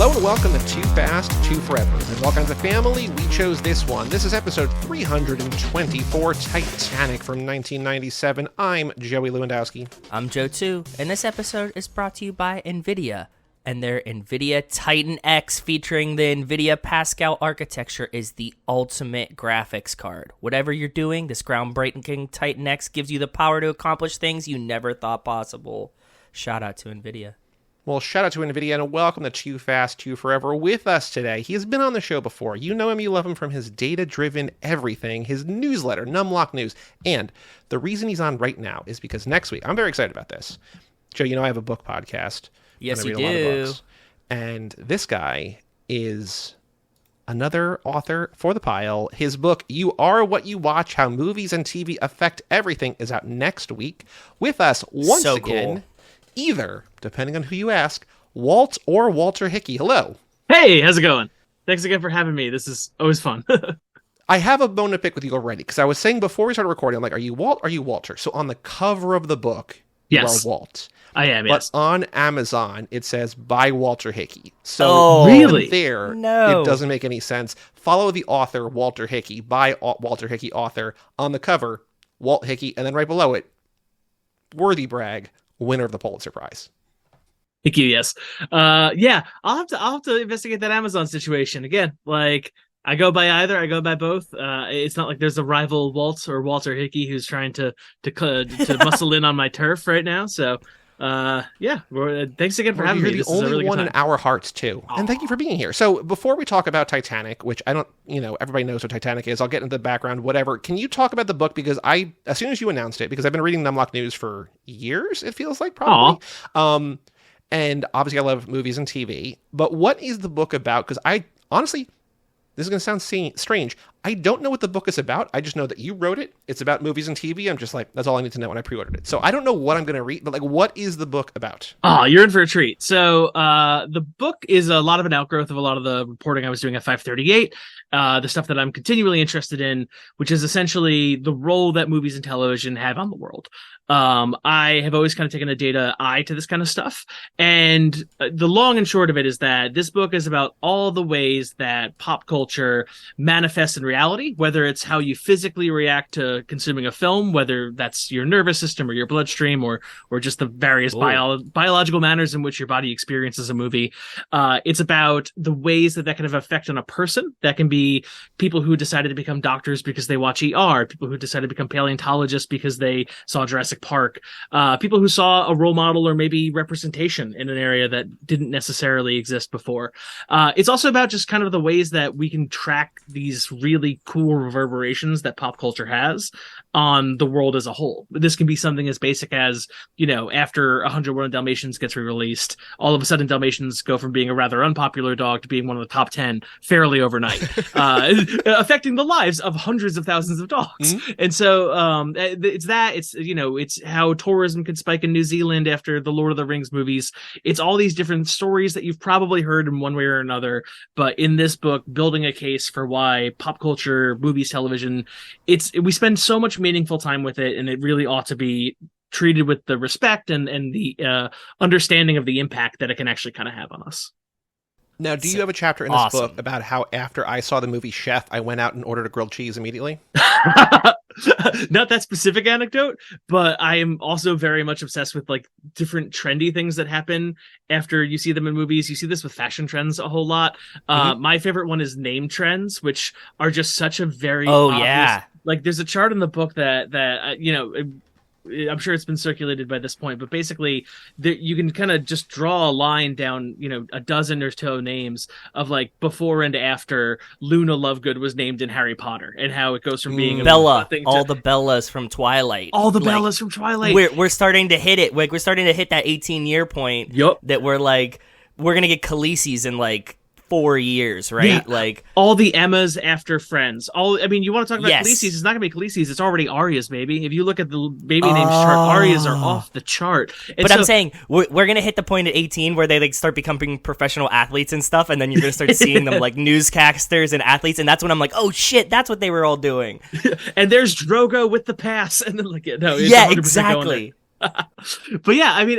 Hello and welcome to Too Fast, Too Forever. There's all kinds of family. We chose this one. This is episode 324, Titanic from 1997. I'm Joey Lewandowski. I'm Joe too, and this episode is brought to you by NVIDIA. And their NVIDIA Titan X featuring the NVIDIA Pascal architecture is the ultimate graphics card. Whatever you're doing, this groundbreaking Titan X gives you the power to accomplish things you never thought possible. Shout out to NVIDIA. Well, shout out to NVIDIA and welcome to Too Fast, Too Forever. With us today, he has been on the show before. You know him, you love him from his data-driven everything, his newsletter, Numlock News. And the reason he's on right now is because next week, I'm very excited about this. Joe, you know I have a book podcast. Yes, you do. A lot of books. And this guy is another author for the pile. His book, You Are What You Watch, How Movies and TV Affect Everything, is out next week. With us, once again, cool. Either, depending on who you ask, Walt or Walter Hickey. Hello. Hey, how's it going? Thanks again for having me. This is always fun. I have a bone to pick with you already, because I was saying before we started recording, I'm like, are you Walt or are you Walter? So on the cover of the book, yes, you are Walt. I am, yes. But on Amazon, it says by Walter Hickey. So really? There, no. It doesn't make any sense. Follow the author, Walter Hickey, by Walter Hickey, author. On the cover, Walt Hickey, and then right below it, worthy brag, winner of the Pulitzer Prize. Thank you, yes. Yeah, I'll have to investigate that Amazon situation. Again, like, I go by either, I go by both. It's not like there's a rival Walt or Walter Hickey who's trying to muscle in on my turf right now, so... yeah, thanks again for having me. You're the only one in our hearts too. And thank you for being here. So before we talk about Titanic, which I don't, everybody knows what Titanic is. I'll get into the background, whatever. Can you talk about the book? Because as soon as you announced it, because I've been reading Numlock News for years, it feels like probably. And obviously I love movies and TV, but what is the book about? Because I honestly, this is going to sound strange. I don't know what the book is about. I just know that you wrote it. It's about movies and TV. I'm just like, that's all I need to know when I pre-ordered it. So I don't know what I'm going to read, but like, what is the book about? Oh, you're in for a treat. So the book is a lot of an outgrowth of a lot of the reporting I was doing at 538. The stuff that I'm continually interested in, which is essentially the role that movies and television have on the world. I have always kind of taken a data eye to this kind of stuff. And the long and short of it is that this book is about all the ways that pop culture manifests in reality, whether it's how you physically react to consuming a film, whether that's your nervous system or your bloodstream or just the various biological manners in which your body experiences a movie. It's about the ways that can have effect on a person. That can be people who decided to become doctors because they watch ER, people who decided to become paleontologists because they saw Jurassic Park, people who saw a role model or maybe representation in an area that didn't necessarily exist before. It's also about just kind of the ways that we can track these really cool reverberations that pop culture has on the world as a whole. This can be something as basic as, after 101 Dalmatians gets re-released, all of a sudden Dalmatians go from being a rather unpopular dog to being one of the top 10 fairly overnight, affecting the lives of hundreds of thousands of dogs. Mm-hmm. And so it's how tourism could spike in New Zealand after the Lord of the Rings movies. It's all these different stories that you've probably heard in one way or another, but in this book, building a case for why pop culture, movies, television, we spend so much meaningful time with it, and it really ought to be treated with the respect and the understanding of the impact that it can actually kind of have on us. Now, do you have a chapter in this book about how after I saw the movie Chef, I went out and ordered a grilled cheese immediately? Not that specific anecdote, but I am also very much obsessed with like different trendy things that happen after you see them in movies. You see this with fashion trends a whole lot. My favorite one is name trends, which are just such a very obvious, yeah. Like there's a chart in the book that I'm sure it's been circulated by this point, but basically you can kind of just draw a line down, a dozen or so names of like before and after Luna Lovegood was named in Harry Potter, and how it goes from being Bella, all the Bellas from Twilight. All the Bellas from Twilight. We're starting to hit it. Like we're starting to hit that 18-year point. Yep. That we're going to get Khaleesi's in like 4 years, right? Yeah. Like all the Emmas after Friends. You want to talk about yes. Khaleesi's? It's not going to be Khaleesi's. It's already Arya's baby. If you look at the baby names chart, Arya's are off the chart. But I'm saying we're going to hit the point at 18 where they like start becoming professional athletes and stuff, and then you're going to start seeing them like newscasters and athletes, and that's when I'm like, oh shit, that's what they were all doing. And there's Drogo with the pass, and then it's yeah, 100% exactly. But yeah, I mean,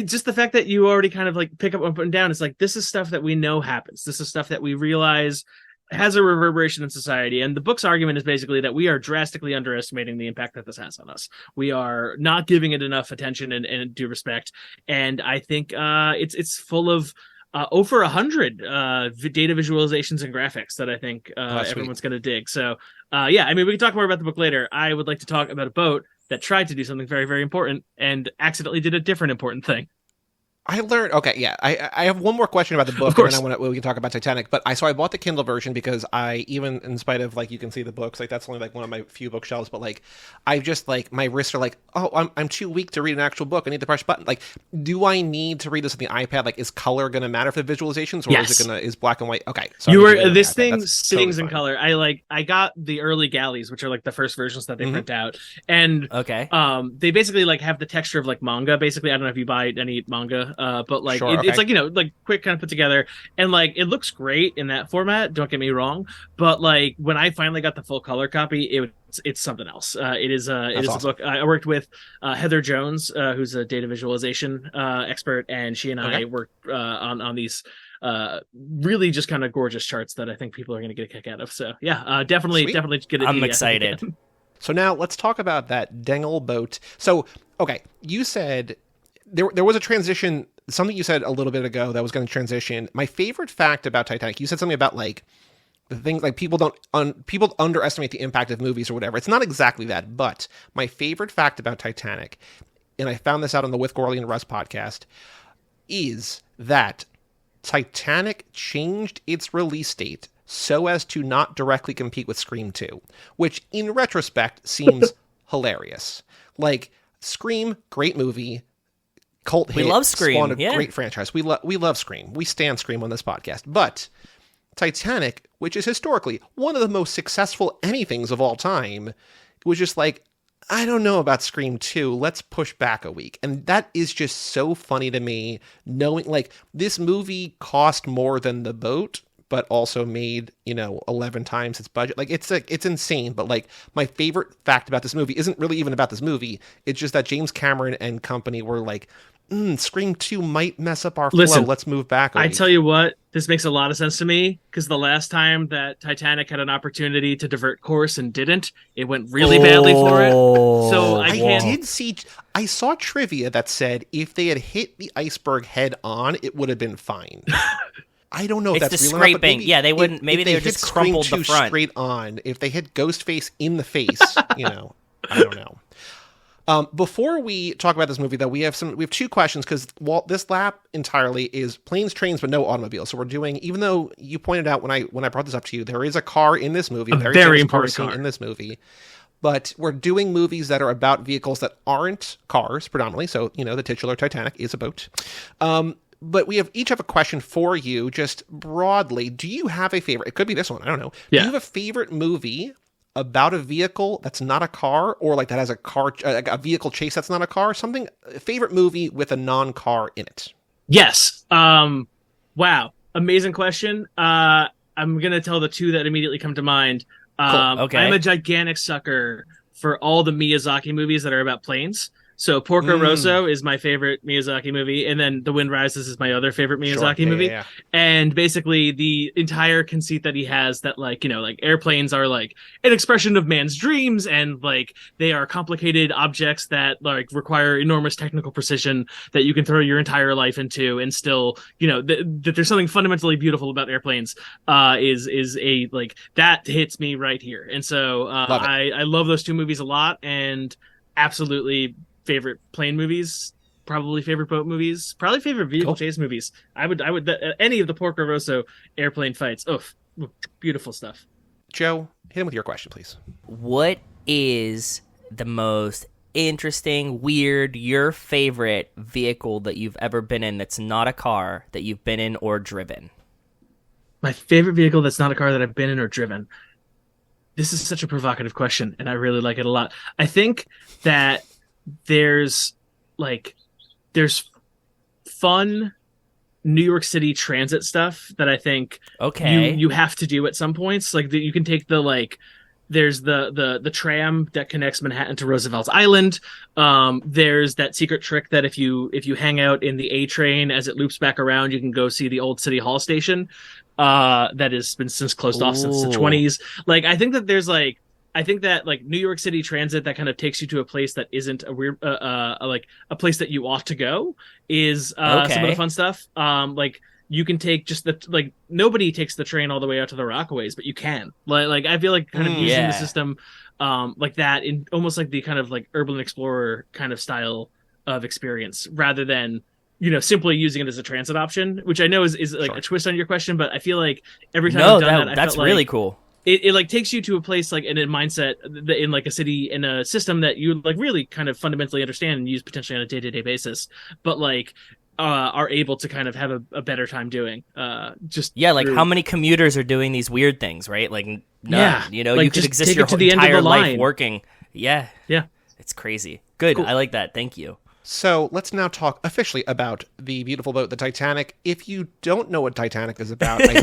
just the fact that you already kind of like pick up and down, it's like, this is stuff that we know happens. This is stuff that we realize has a reverberation in society. And the book's argument is basically that we are drastically underestimating the impact that this has on us. We are not giving it enough attention and due respect. And I think it's full of over 100 data visualizations and graphics that I think everyone's going to dig. So yeah, I mean, we can talk more about the book later. I would like to talk about a boat that tried to do something very, very important and accidentally did a different important thing. I learned. Okay, yeah. I have one more question about the book, and then we can talk about Titanic. But I bought the Kindle version because even in spite of like you can see the books, like that's only like one of my few bookshelves. But like I just like my wrists are like, oh, I'm too weak to read an actual book. I need to push a button. Like, do I need to read this on the iPad? Like, is color going to matter for the visualizations, or is black and white? Okay, so this thing sings in color. I got the early galleys, which are like the first versions that they print out, and they basically like have the texture of like manga. Basically, I don't know if you buy any manga. But like it's like, like quick kind of put together, and like it looks great in that format, don't get me wrong, but like when I finally got the full color copy, it's something else. It is awesome. A book. I worked with Heather Jones, who's a data visualization expert, and she and I worked on these really just kind of gorgeous charts that I think people are going to get a kick out of. So yeah, definitely get it. I'm excited. So now let's talk about that Dangle boat. So okay, you said there was a transition, something you said a little bit ago that was going to transition. My favorite fact about Titanic, you said something about like the things like people underestimate the impact of movies or whatever. It's not exactly that, but my favorite fact about Titanic, and I found this out on the With Gorley and Russ podcast, is that Titanic changed its release date so as to not directly compete with Scream 2, which in retrospect seems hilarious. Like, Scream, great movie, cult hit. We love Scream. Spawned a great franchise. We love Scream. We stand Scream on this podcast. But Titanic, which is historically one of the most successful anythings of all time, was just like, I don't know about Scream 2. Let's push back a week. And that is just so funny to me, knowing like this movie cost more than the boat, but also made, 11 times its budget. Like it's insane. But like my favorite fact about this movie isn't really even about this movie. It's just that James Cameron and company were like, Scream 2 might mess up our flow. Let's move back. I tell you what, this makes a lot of sense to me, because the last time that Titanic had an opportunity to divert course and didn't, it went really badly for it. So I saw trivia that said if they had hit the iceberg head on, it would have been fine. I don't know if that's real scraping. Enough, but maybe yeah, they wouldn't. Maybe they would just crumpled the front straight on. If they hit Ghostface in the face, I don't know. Before we talk about this movie, though, we have two questions, because Walt, this lap entirely is planes, trains, but no automobiles. So we're doing, even though you pointed out when I brought this up to you, there is a car in this movie, a very important car in this movie. But we're doing movies that are about vehicles that aren't cars predominantly. So the titular Titanic is a boat. But we each have a question for you, just broadly. Do you have a favorite? It could be this one. I don't know. Yeah. Do you have a favorite movie about a vehicle that's not a car, or like that has a vehicle chase that's not a car? A favorite movie with a non-car in it? Yes. Wow. Amazing question. I'm going to tell the two that immediately come to mind. Cool. Okay. I'm a gigantic sucker for all the Miyazaki movies that are about planes. So Porco Rosso is my favorite Miyazaki movie, and then The Wind Rises is my other favorite Miyazaki movie. Yeah. And basically the entire conceit that he has that like airplanes are like an expression of man's dreams, and like they are complicated objects that like require enormous technical precision that you can throw your entire life into, and still that there's something fundamentally beautiful about airplanes is a like that hits me right here. And so I love those two movies a lot, and absolutely favorite plane movies, probably favorite boat movies, probably favorite vehicle chase movies. I would any of the Porco Rosso airplane fights. Beautiful stuff. Joe, hit him with your question, please. What is the most interesting, weird, your favorite vehicle that you've ever been in that's not a car that you've been in or driven? My favorite vehicle that's not a car that I've been in or driven. This is such a provocative question, and I really like it a lot. I think that there's fun New York City transit stuff that I think you have to do at some points. Like you can take the There's the tram that connects Manhattan to Roosevelt's Island. There's that secret trick that if you hang out in the A train as it loops back around, you can go see the old City Hall station. That has been since closed off since the 20s. Like, I think that there's like, I think that like New York City Transit that kind of takes you to a place that isn't a weird, like a place that you ought to go is some of the fun stuff. Like you can take just like nobody takes the train all the way out to the Rockaways, but you can. Like I feel like kind of using the system like that in almost like the kind of like urban explorer kind of style of experience rather than, you know, simply using it as a transit option, which I know is like a twist on your question, but I feel like every time I've done that's really cool. It like takes you to a place like in a mindset in like a city in a system that you like really kind of fundamentally understand and use potentially on a day-to-day basis, but like are able to kind of have a better time doing. Like how many commuters are doing these weird things, right? Like none, you know, like, you could exist your entire life working. Yeah. It's crazy. Good. Cool. I like that. Thank you. So let's now talk officially about the beautiful boat, the Titanic. If you don't know what Titanic is about, I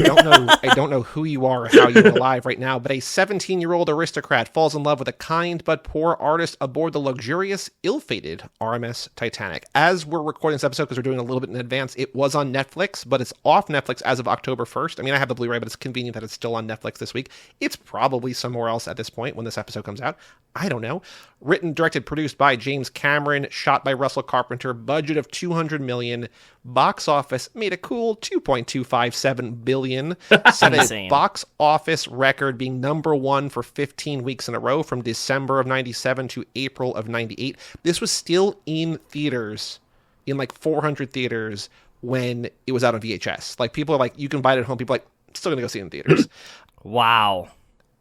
don't know who you are or how you're alive right now, but a 17-year-old aristocrat falls in love with a kind but poor artist aboard the luxurious, ill-fated RMS Titanic. As we're recording this episode, because we're doing a little bit in advance, it was on Netflix, but it's off Netflix as of October 1st. I mean, I have the Blu-ray, but it's convenient that it's still on Netflix this week. It's probably somewhere else at this point when this episode comes out. I don't know. Written, directed, produced by James Cameron, shot by Russell Carpenter, budget of $200 million, box office made a cool $2.257 billion, set a box office record being number one for 15 weeks in a row from December of 97 to April of 98. This was still in theaters, in like 400 theaters when it was out on VHS. Like people are like, you can buy it at home. People are like, still gonna go see it in theaters. Wow.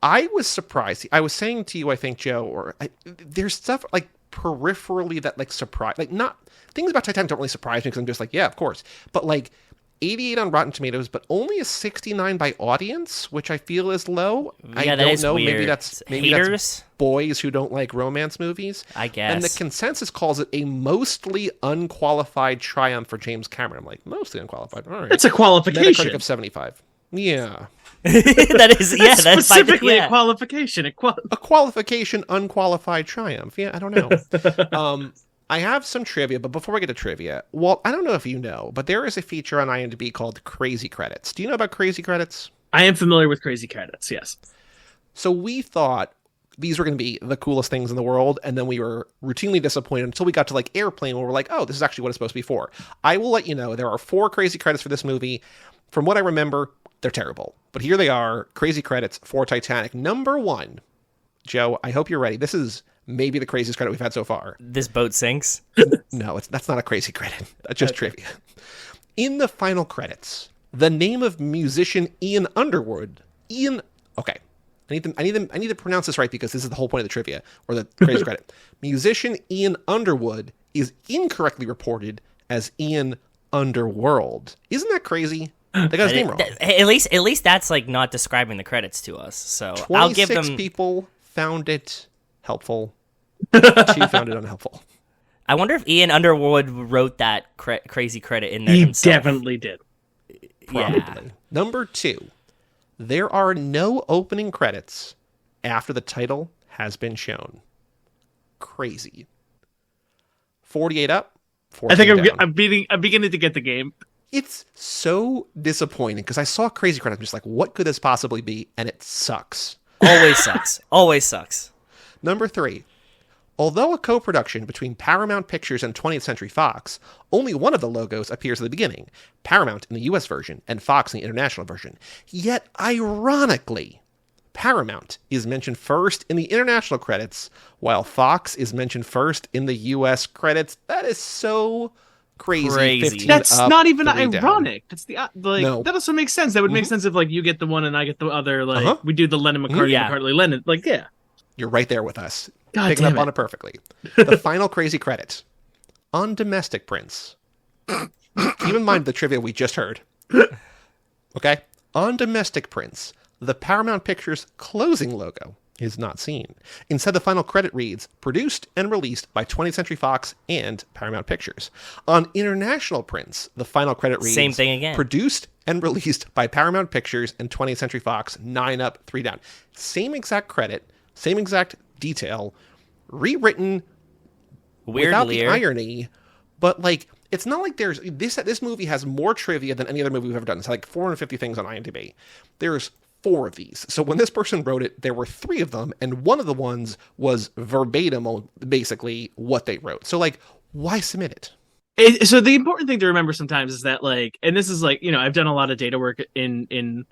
I was surprised. I was saying to you, I think, Joe, there's stuff like peripherally that like surprise, like not things about Titanic don't really surprise me because I'm just like, yeah, of course. But like 88 on Rotten Tomatoes, but only a 69 by audience, which I feel is low. Yeah, I don't know. Weird. Maybe that's boys who don't like romance movies. I guess. And the consensus calls it a mostly unqualified triumph for James Cameron. I'm like, mostly unqualified. All right. That's a qualification. Metacritic of 75. Yeah. That is, yeah, that's specifically a qualification. A qualification, unqualified triumph. Yeah, I don't know. I have some trivia, but before we get to trivia, Walt, I don't know if you know, but there is a feature on IMDb called Crazy Credits. Do you know about Crazy Credits? I am familiar with Crazy Credits, yes. So we thought these were going to be the coolest things in the world, and then we were routinely disappointed until we got to like Airplane, where we're like, oh, this is actually what it's supposed to be for. I will let you know, there are 4 Crazy Credits for this movie. From what I remember, they're terrible. But here they are, Crazy Credits for Titanic. Number 1, Joe, I hope you're ready. This is maybe the craziest credit we've had so far. This boat sinks? No, that's not a crazy credit. That's just trivia. In the final credits, the name of musician Ian Underwood. Okay. I need to pronounce this right because this is the whole point of the trivia, or the crazy credit. Musician Ian Underwood is incorrectly reported as Ian Underworld. Isn't that crazy? They got his name wrong. At least that's like not describing the credits to us. So I'll give them. 26 people found it helpful. 2 found it unhelpful. I wonder if Ian Underwood wrote that crazy credit in there himself. He definitely did. Probably. Yeah. Number 2, there are no opening credits after the title has been shown. Crazy. 48 up. I think I'm beginning to get the game. It's so disappointing because I saw Crazy Credits. I'm just like, what could this possibly be? And it sucks. Always sucks. Always sucks. Number 3. Although a co-production between Paramount Pictures and 20th Century Fox, only one of the logos appears at the beginning, Paramount in the US version and Fox in the international version. Yet, ironically, Paramount is mentioned first in the international credits, while Fox is mentioned first in the US credits. That is so crazy. That's not even ironic. That's no. That also makes sense. That would make sense if like you get the one and I get the other. Like we do the Lennon McCartney, McCartney Lennon. Like you're right there with us. God Picking up on it perfectly. The final crazy credit on Domestic Prince. Keep in mind the trivia we just heard. Okay, on Domestic Prince, the Paramount Pictures closing logo is not seen. Instead, the final credit reads, produced and released by 20th Century Fox and Paramount Pictures. On International Prince, the final credit reads, same thing again, produced and released by Paramount Pictures and 20th Century Fox, 9 up, 3 down. Same exact credit, same exact detail, rewritten Weird without Lear. the irony, but like it's not like there's this movie has more trivia than any other movie we've ever done. It's like 450 things on IMDb. There's 4 of these. So when this person wrote it, there were 3 of them, and one of the ones was verbatim, basically what they wrote. So like, why submit it? So the important thing to remember sometimes is that, like, and this is like, you know, I've done a lot of data work in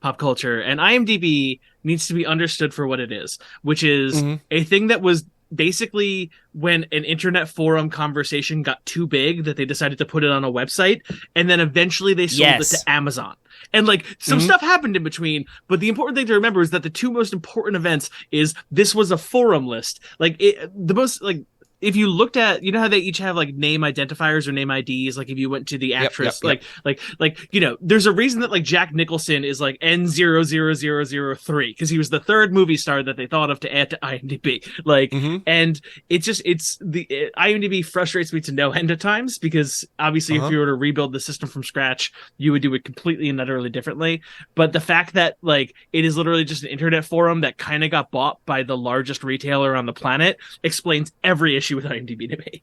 pop culture, and IMDb needs to be understood for what it is, which is a thing that was basically when an internet forum conversation got too big that they decided to put it on a website, and then eventually they sold it to Amazon. And like some stuff happened in between, but the important thing to remember is that the 2 most important events is this was a forum list. Like the most like if you looked at, you know how they each have like name identifiers or name IDs, like if you went to the actress, like, you know, there's a reason that like Jack Nicholson is like N00003 because he was the 3rd movie star that they thought of to add to IMDb. Like, and IMDb frustrates me to no end at times because obviously if you were to rebuild the system from scratch, you would do it completely and utterly differently. But the fact that like it is literally just an internet forum that kind of got bought by the largest retailer on the planet explains every issue with IMDb to me.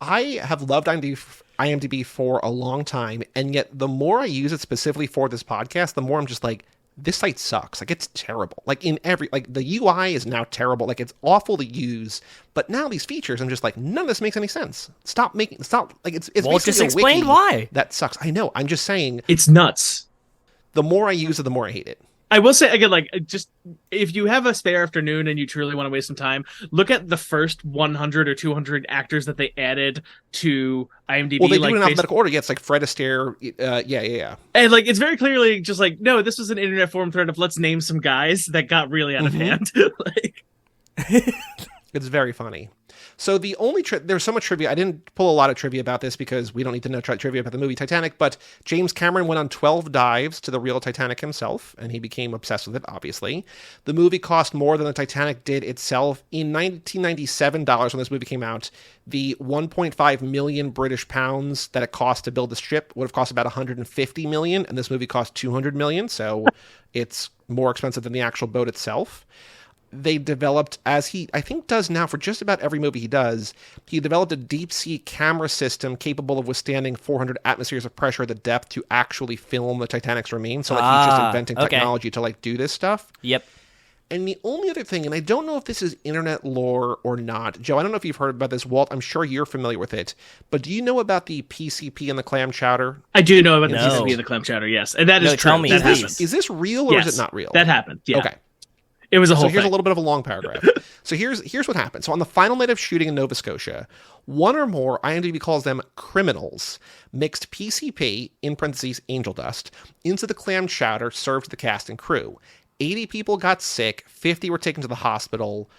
I have loved IMDb for a long time, and yet the more I use it specifically for this podcast, the more I'm just like, this site sucks. Like, it's terrible. Like, the UI is now terrible. Like, it's awful to use. But now these features, I'm just like, none of this makes any sense. Stop. Like, it's Walt basically just a explained wiki why. that sucks. I know. I'm just saying. It's nuts. The more I use it, the more I hate it. I will say again, like, just if you have a spare afternoon and you truly want to waste some time, look at the first 100 or 200 actors that they added to IMDb. Well, they do it in alphabetical order. Yeah, it's like Fred Astaire. Yeah. And like, it's very clearly just like, no, this was an internet forum thread of let's name some guys that got really out of hand. Like, it's very funny. So the only there's so much trivia. I didn't pull a lot of trivia about this because we don't need to know trivia about the movie Titanic, but James Cameron went on 12 dives to the real Titanic himself, and he became obsessed with it, obviously. The movie cost more than the Titanic did itself. In 1997 dollars, when this movie came out, the 1.5 million British pounds that it cost to build the ship would have cost about 150 million, and this movie cost 200 million, so it's more expensive than the actual boat itself. They developed, as he, I think, does now for just about every movie he does, he developed a deep-sea camera system capable of withstanding 400 atmospheres of pressure at the depth to actually film the Titanic's remains. So, like, he's just inventing technology to, like, do this stuff. Yep. And the only other thing, and I don't know if this is internet lore or not, Joe, I don't know if you've heard about this, Walt, I'm sure you're familiar with it, but do you know about the PCP and the clam chowder? I do know about the PCP and the clam chowder, yes. And that is true. Tell me, that please. Is this real or is it not real? That happened, yeah. Okay. It was a whole So here's thing. a little bit of a long paragraph. So here's what happened. So on the final night of shooting in Nova Scotia, one or more, IMDb calls them criminals, mixed PCP, in parentheses angel dust, into the clam chowder served to the cast and crew. 80 people got sick, 50 were taken to the hospital.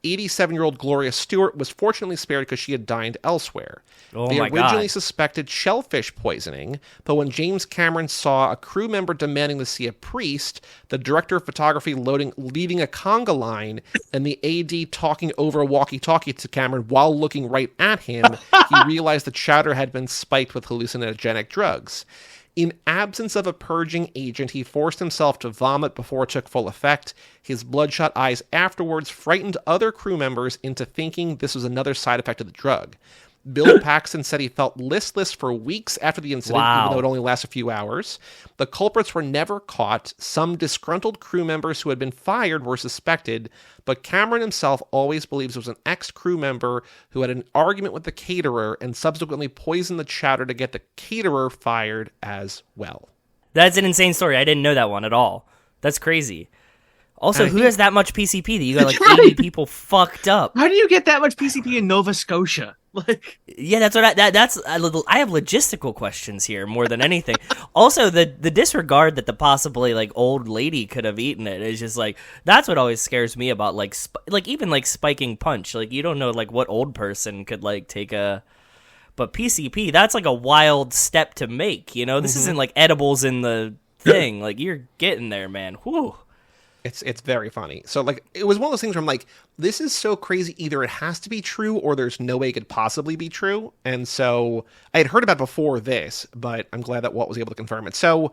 87-year-old Gloria Stewart was fortunately spared because she had dined elsewhere. They originally suspected shellfish poisoning, but when James Cameron saw a crew member demanding to see a priest, the director of photography leaving a conga line, and the AD talking over a walkie-talkie to Cameron while looking right at him, he realized the chowder had been spiked with hallucinogenic drugs. In absence of a purging agent, he forced himself to vomit before it took full effect. His bloodshot eyes afterwards frightened other crew members into thinking this was another side effect of the drug. Bill Paxton said he felt listless for weeks after the incident, even though it only lasted a few hours. The culprits were never caught. Some disgruntled crew members who had been fired were suspected, but Cameron himself always believes it was an ex-crew member who had an argument with the caterer and subsequently poisoned the chowder to get the caterer fired as well. That's an insane story. I didn't know that one at all. That's crazy. Also, who has that much PCP that you got like 80 people fucked up? How do you get that much PCP in Nova Scotia? Like, yeah, that's what I have logistical questions here more than anything. Also, the disregard that the possibly like old lady could have eaten it is just like, that's what always scares me about like even like spiking punch. Like, you don't know like what old person could like take a, but PCP, that's like a wild step to make. You know, this isn't like edibles in the thing. Like, you're getting there, man. Whew. It's very funny. So, like, it was one of those things where I'm like, this is so crazy. Either it has to be true or there's no way it could possibly be true. And so I had heard about it before this, but I'm glad that Walt was able to confirm it. So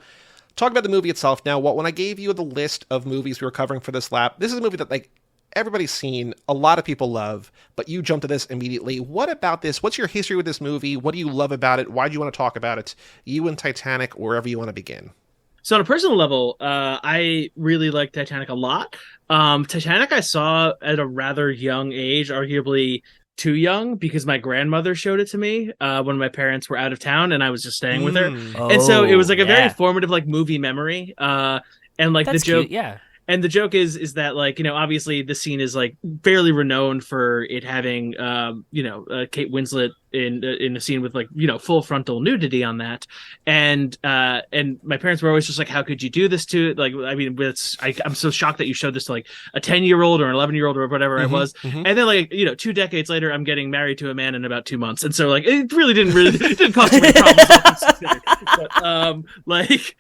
talk about the movie itself now. When I gave you the list of movies we were covering for this lap, this is a movie that like everybody's seen, a lot of people love, but you jumped to this immediately. What about this? What's your history with this movie? What do you love about it? Why do you want to talk about it? You and Titanic, wherever you want to begin. So on a personal level, I really like Titanic a lot. Titanic I saw at a rather young age, arguably too young, because my grandmother showed it to me when my parents were out of town and I was just staying with her. And so it was like a very formative like movie memory. And like That's the joke, cute, yeah. And the joke is that, like, you know, obviously the scene is like fairly renowned for it having, Kate Winslet in a scene with, like, you know, full frontal nudity on that. And my parents were always just like, how could you do this to it? Like, I mean, I'm so shocked that you showed this to like a 10-year-old or an 11-year-old or whatever I was. And then, like, you know, 2 decades later, I'm getting married to a man in about 2 months. And so, like, it didn't cause too many problems. But, like,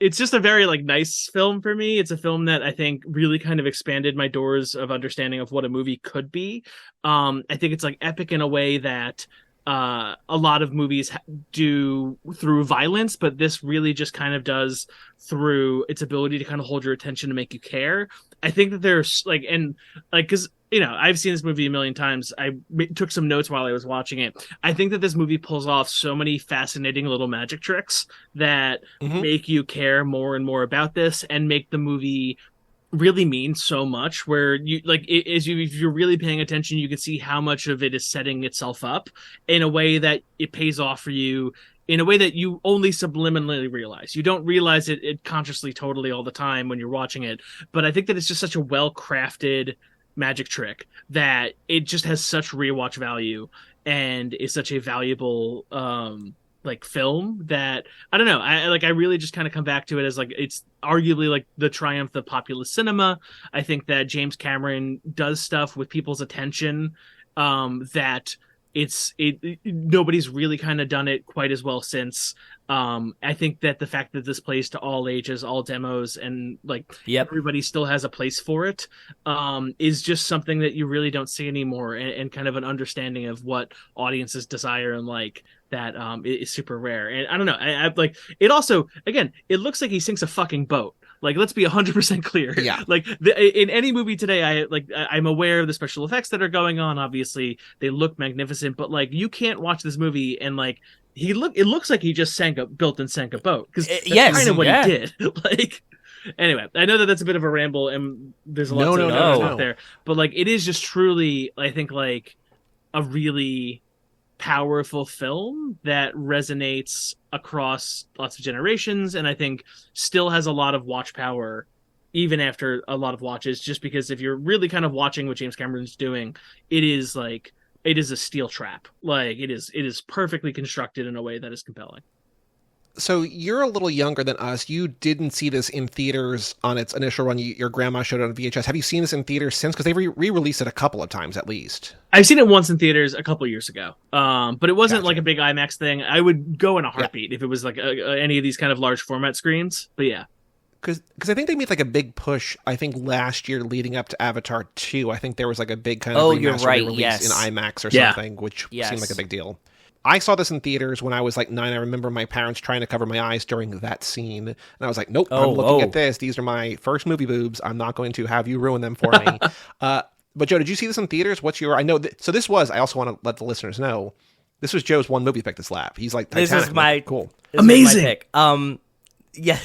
it's just a very like nice film for me. It's a film that I think really kind of expanded my doors of understanding of what a movie could be. I think it's like epic in a way that a lot of movies do through violence, but this really just kind of does through its ability to kind of hold your attention to make you care. I think that there's like, and like, because, you know, I've seen this movie a million times. I took some notes while I was watching it. I think that this movie pulls off so many fascinating little magic tricks that make you care more and more about this and make the movie really mean so much, where you like if you're really paying attention, you can see how much of it is setting itself up in a way that it pays off for you in a way that you only subliminally realize. You don't realize it consciously totally all the time when you're watching it. But I think that it's just such a well-crafted magic trick that it just has such rewatch value and is such a valuable like film that I don't know. I really just kind of come back to it as like it's arguably like the triumph of populist cinema. I think that James Cameron does stuff with people's attention that nobody's really kind of done it quite as well since. I think that the fact that this plays to all ages, all demos, and like everybody still has a place for it is just something that you really don't see anymore, and kind of an understanding of what audiences desire and like that is super rare. And I don't know, I like it. Also, again, it looks like he sinks a fucking boat. Like, let's be 100% clear. Yeah. Like, in any movie today, I'm aware of the special effects that are going on. Obviously, they look magnificent, but like, you can't watch this movie and like, it looks like he just built and sank a boat, because that's kind of what he did. Like, anyway, I know that that's a bit of a ramble, and there's a lot out there, but like, it is just truly, I think, like a really powerful film that resonates across lots of generations, and I think still has a lot of watch power even after a lot of watches, just because if you're really kind of watching what James Cameron's doing, it is a steel trap. Like, it is perfectly constructed in a way that is compelling. So you're a little younger than us. You didn't see this in theaters on its initial run. Your grandma showed it on VHS. Have you seen this in theaters since? Because they re-released it a couple of times at least. I've seen it once in theaters a couple of years ago, but it wasn't like a big IMAX thing. I would go in a heartbeat if it was like any of these kind of large format screens. But yeah. Because I think they made like a big push, I think last year leading up to Avatar 2. I think there was like a big kind of remaster release in IMAX or something, which seemed like a big deal. I saw this in theaters when I was like 9. I remember my parents trying to cover my eyes during that scene. And I was like, nope, I'm looking at this. These are my first movie boobs. I'm not going to have you ruin them for me. But Joe, did you see this in theaters? I know so this was, I also want to let the listeners know, this was Joe's one movie pick this lap. He's like, Titanic. This is my, cool. Amazing. Yeah.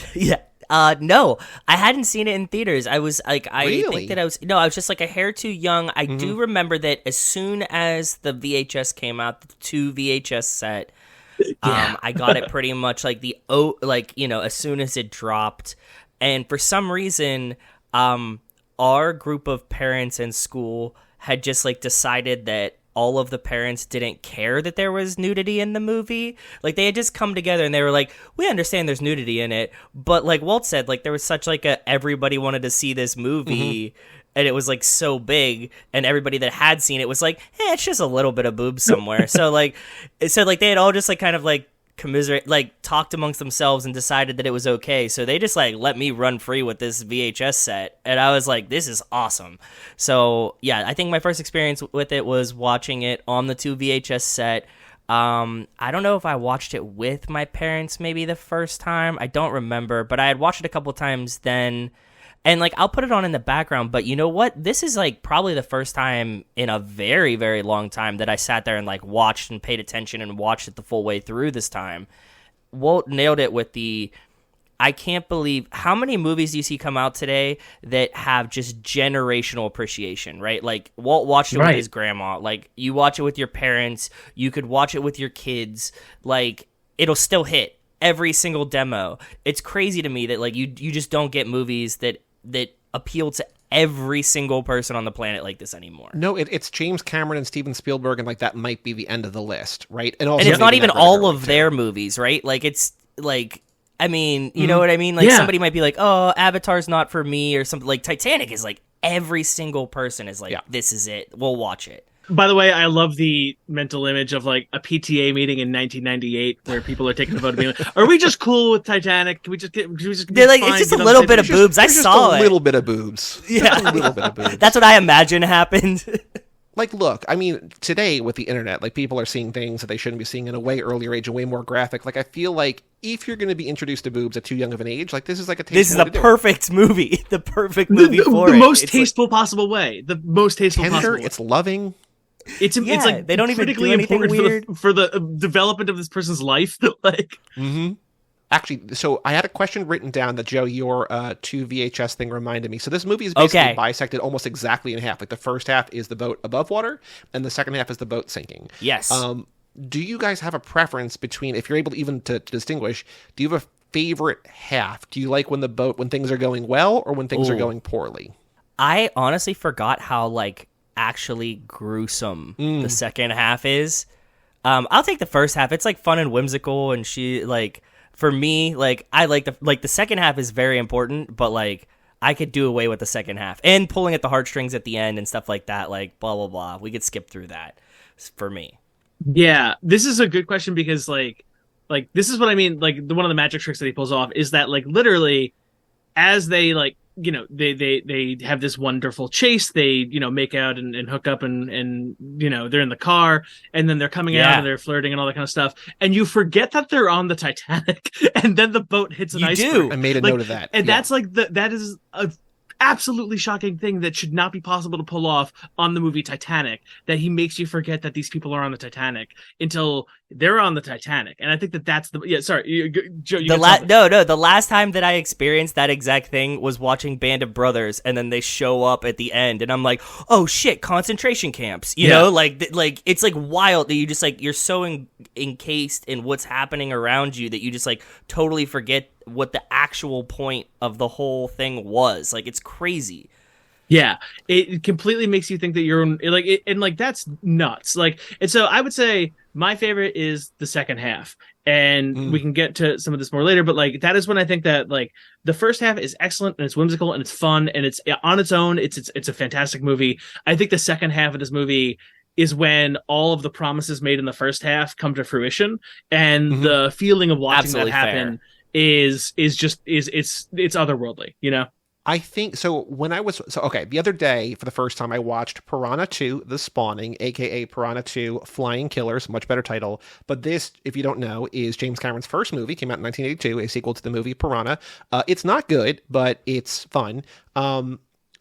No, I hadn't seen it in theaters. I was like, think that I was just like a hair too young. I do remember that as soon as the VHS came out, the 2 VHS set, I got it pretty much like as soon as it dropped. And for some reason, our group of parents in school had just like decided that all of the parents didn't care that there was nudity in the movie. Like, they had just come together and they were like, we understand there's nudity in it, but like Walt said, like, there was such like everybody wanted to see this movie, and it was like so big, and everybody that had seen it was like, it's just a little bit of boobs somewhere. so they had all just like kind of like commiserate, like talked amongst themselves and decided that it was okay. So they just like let me run free with this VHS set, and I was like, this is awesome. So yeah, I think my first experience with it was watching it on the 2 VHS set. I don't know if I watched it with my parents maybe the first time. I don't remember, but I had watched it a couple times then. And like I'll put it on in the background, but you know what? This is like probably the first time in a very, very long time that I sat there and like watched and paid attention and watched it the full way through this time. Walt nailed it with I can't believe how many movies do you see come out today that have just generational appreciation, right? Like Walt watched it with his grandma. Like you watch it with your parents. You could watch it with your kids. Like it'll still hit every single demo. It's crazy to me that like you just don't get movies that appeal to every single person on the planet like this anymore. No, it's James Cameron and Steven Spielberg, and like that might be the end of the list, right? And also, and it's not even all of their movies, right? Like it's like. I mean, you know what I mean? Like somebody might be like, oh, Avatar's not for me or something. Like Titanic is like every single person is like, this is it. We'll watch it. By the way, I love the mental image of like a PTA meeting in 1998 where people are taking the vote and being like, are we just cool with Titanic? Can we just They're like, it's just a little bit of boobs. I saw it. A little bit of boobs. Yeah. A little bit of boobs. That's what I imagine happened. Like, look, I mean, today with the internet, like people are seeing things that they shouldn't be seeing in a way earlier age and way more graphic. Like, I feel like if you're going to be introduced to boobs at too young of an age, like this is like a this is a perfect movie, the perfect movie for the it. most tasteful possible way, the most tasteful tender, possible way. It's loving. It's like they don't even critically do anything important weird for the development of this person's life. Like, Actually, so I had a question written down that, Joe, your 2 VHS thing reminded me. So this movie is basically bisected almost exactly in half. Like the first half is the boat above water, and the second half is the boat sinking. Yes. Do you guys have a preference between, if you're able to even to distinguish, do you have a favorite half? Do you like when things are going well or when things are going poorly? I honestly forgot how like actually gruesome the second half is. I'll take the first half. It's like fun and whimsical, and she like. For me, like I like the second half is very important, but like I could do away with the second half and pulling at the heartstrings at the end and stuff like that. Like blah blah blah. We could skip through that for me. Yeah, this is a good question because like this is what I mean. Like one of the magic tricks that he pulls off is that like literally, as they like they have this wonderful chase. They make out and hook up and they're in the car and then they're coming out and they're flirting and all that kind of stuff. And you forget that they're on the Titanic and then the boat hits an iceberg. I made a note of that. And that's like that is a absolutely shocking thing that should not be possible to pull off on the movie Titanic, that he makes you forget that these people are on the Titanic until they're on the Titanic. And I think that's the Joe, the last time that I experienced that exact thing was watching Band of Brothers, and then they show up at the end and I'm like, oh shit, concentration camps, you know, like it's like wild that you just like you're so encased in what's happening around you that you just like totally forget what the actual point of the whole thing was. Like it's crazy. Yeah, it completely makes you think that you're like and like that's nuts. Like, and so I would say my favorite is the second half, and we can get to some of this more later. But like that is when I think that like the first half is excellent and it's whimsical and it's fun and it's on its own. It's a fantastic movie. I think the second half of this movie is when all of the promises made in the first half come to fruition, and the feeling of watching Absolutely that happen fair. is it's otherworldly, you know. I think so. The other day for the first time I watched Piranha 2: The Spawning, aka Piranha 2: Flying Killers, much better title. But this, if you don't know, is James Cameron's first movie, came out in 1982, a sequel to the movie Piranha. It's not good, but it's fun.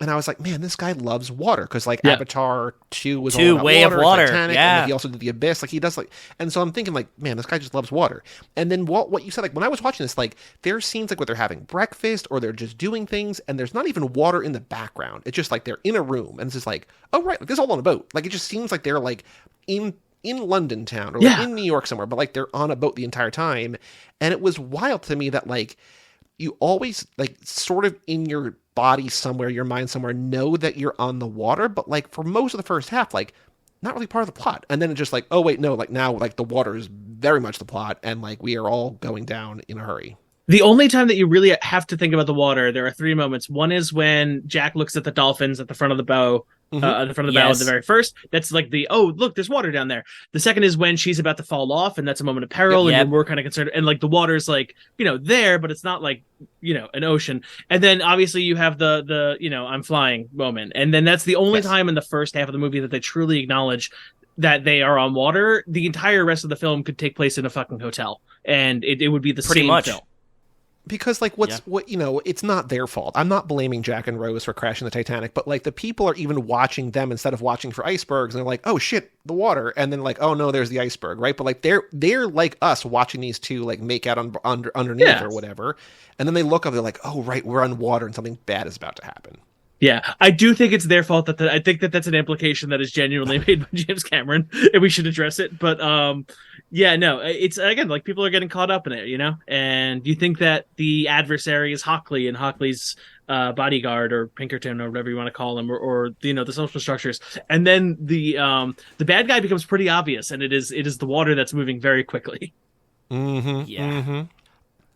And I was like, man, this guy loves water, because like Avatar 2 was all about Way of Water. Titanic, and he also did The Abyss. Like he does like, and so I'm thinking like, man, this guy just loves water. And then what you said, like when I was watching this, like there's scenes like where they're having breakfast or they're just doing things, and there's not even water in the background. It's just like they're in a room, and it's just like, oh right, like this is all on a boat. Like it just seems like they're like in London town or like in New York somewhere, but like they're on a boat the entire time. And it was wild to me that like you always like sort of in your body somewhere, your mind somewhere, know that you're on the water, but like for most of the first half, like not really part of the plot. And then it's just like, oh wait, no, like now like the water is very much the plot, and like we are all going down in a hurry. The only time that you really have to think about the water, there are three moments. One is when Jack looks at the dolphins at the front of the bow, at the front of the bow at the very first. That's like oh, look, there's water down there. The second is when she's about to fall off, and that's a moment of peril, and we're kind of concerned. And like the water's like, there, but it's not like, an ocean. And then obviously you have the I'm flying moment. And then that's the only time in the first half of the movie that they truly acknowledge that they are on water, the entire rest of the film could take place in a fucking hotel, and it would be the Pretty same much. film. Because, like, it's not their fault. I'm not blaming Jack and Rose for crashing the Titanic, but, like, the people are even watching them instead of watching for icebergs, and they're like, oh, shit, the water, and then, like, oh, no, there's the iceberg, right? But, like, they're like us watching these two, like, make out underneath or whatever, and then they look up, they're like, oh, right, we're on water, and something bad is about to happen. Yeah, I do think it's their fault I think that's an implication that is genuinely made by James Cameron, and we should address it. But yeah, no, it's again like people are getting caught up in it, you know. And you think that the adversary is Hockley and Hockley's bodyguard or Pinkerton or whatever you want to call him, or you know the social structures, and then the bad guy becomes pretty obvious, and it is the water that's moving very quickly. Mm-hmm. Yeah. Mm-hmm.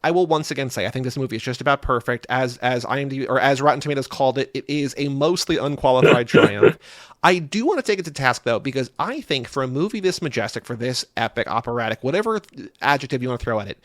I will once again say I think this movie is just about perfect. As IMDb or as Rotten Tomatoes called it, it is a mostly unqualified triumph. I do want to take it to task though, because I think for a movie this majestic, for this epic, operatic, whatever adjective you want to throw at it,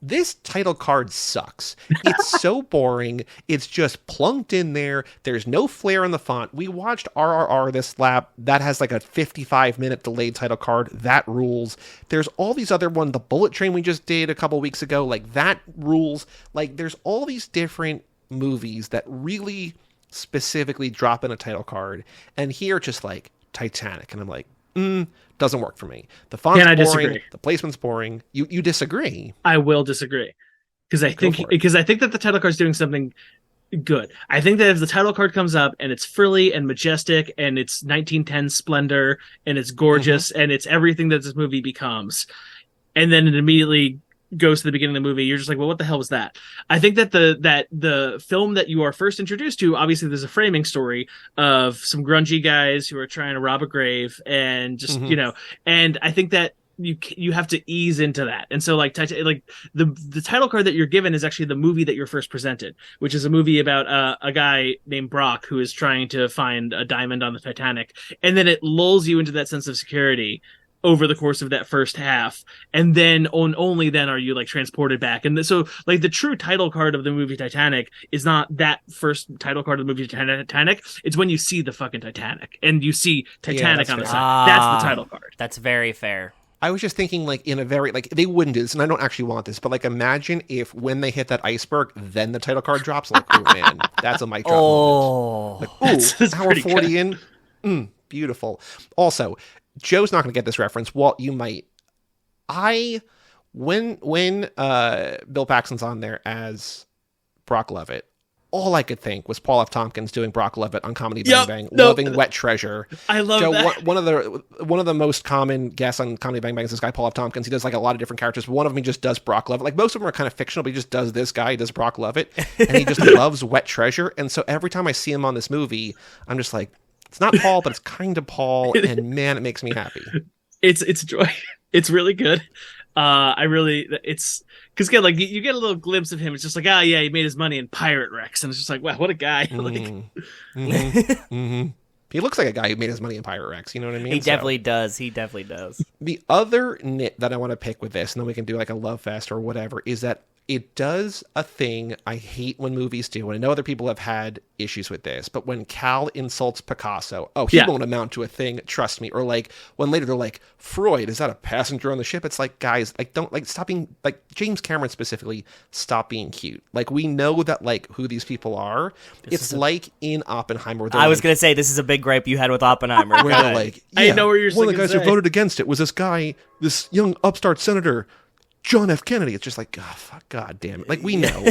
this title card sucks. It's so boring. It's just plunked in there. There's no flair in the font. We watched RRR this lap. That has like a 55-minute delayed title card. That rules. There's all these other ones. The Bullet Train we just did a couple weeks ago. Like, that rules. Like, there's all these different movies that really specifically drop in a title card. And here, just like Titanic. And I'm like, doesn't work for me. The font's boring. Disagree. The placement's boring. You disagree? I will disagree because I think that the title card's doing something good. I think that if the title card comes up and it's frilly and majestic and it's 1910 splendor and it's gorgeous and it's everything that this movie becomes, and then it immediately goes to the beginning of the movie, you're just like, well, what the hell was that? I think that the film that you are first introduced to, obviously there's a framing story of some grungy guys who are trying to rob a grave and just you know, and I think that you have to ease into that. And so like the title card that you're given is actually the movie that you're first presented, which is a movie about a guy named Brock who is trying to find a diamond on the Titanic, and then it lulls you into that sense of security over the course of that first half, and then only then are you like transported back. And so like the true title card of the movie Titanic is not that first title card of the movie Titanic, it's when you see the fucking Titanic and you see Titanic on the side. That's the title card. That's very fair. I was just thinking, like, in a very, like, they wouldn't do this, and I don't actually want this, but, like, imagine if when they hit that iceberg, then the title card drops, like, oh, man, that's a mic drop moment. Like, that's hour 40 good. In, beautiful. Also, Joe's not going to get this reference. Walt, you might. When Bill Paxton's on there as Brock Lovett, all I could think was Paul F. Tompkins doing Brock Lovett on Comedy Bang Bang, loving Wet Treasure. I love Joe, that. One of the most common guests on Comedy Bang Bang is this guy Paul F. Tompkins. He does like a lot of different characters, but one of them he just does Brock Lovett. Like most of them are kind of fictional, but he just does this guy. He does Brock Lovett, and he just loves Wet Treasure. And so every time I see him on this movie, I'm just like, it's not Paul, but it's kind of Paul, and man, it makes me happy. It's joy. It's really good. It's because again, like you get a little glimpse of him. It's just like, oh yeah, he made his money in pirate wrecks, and it's just like, wow, what a guy. He looks like a guy who made his money in pirate wrecks. You know what I mean? He definitely does. He definitely does. The other nit that I want to pick with this, and then we can do like a love fest or whatever, is that it does a thing I hate when movies do, and I know other people have had issues with this, but when Cal insults Picasso, he won't amount to a thing, trust me. Or like when later they're like, Freud, is that a passenger on the ship? It's like, guys, like don't like stop being like James Cameron specifically, stop being cute. Like we know that like who these people are. It's like in Oppenheimer. I was gonna say this is a big gripe you had with Oppenheimer. Where they're like, I know where you're one of the guys who voted against it was this guy, this young upstart senator, John F. Kennedy. It's just like, oh, fuck, God damn it. Like, we know.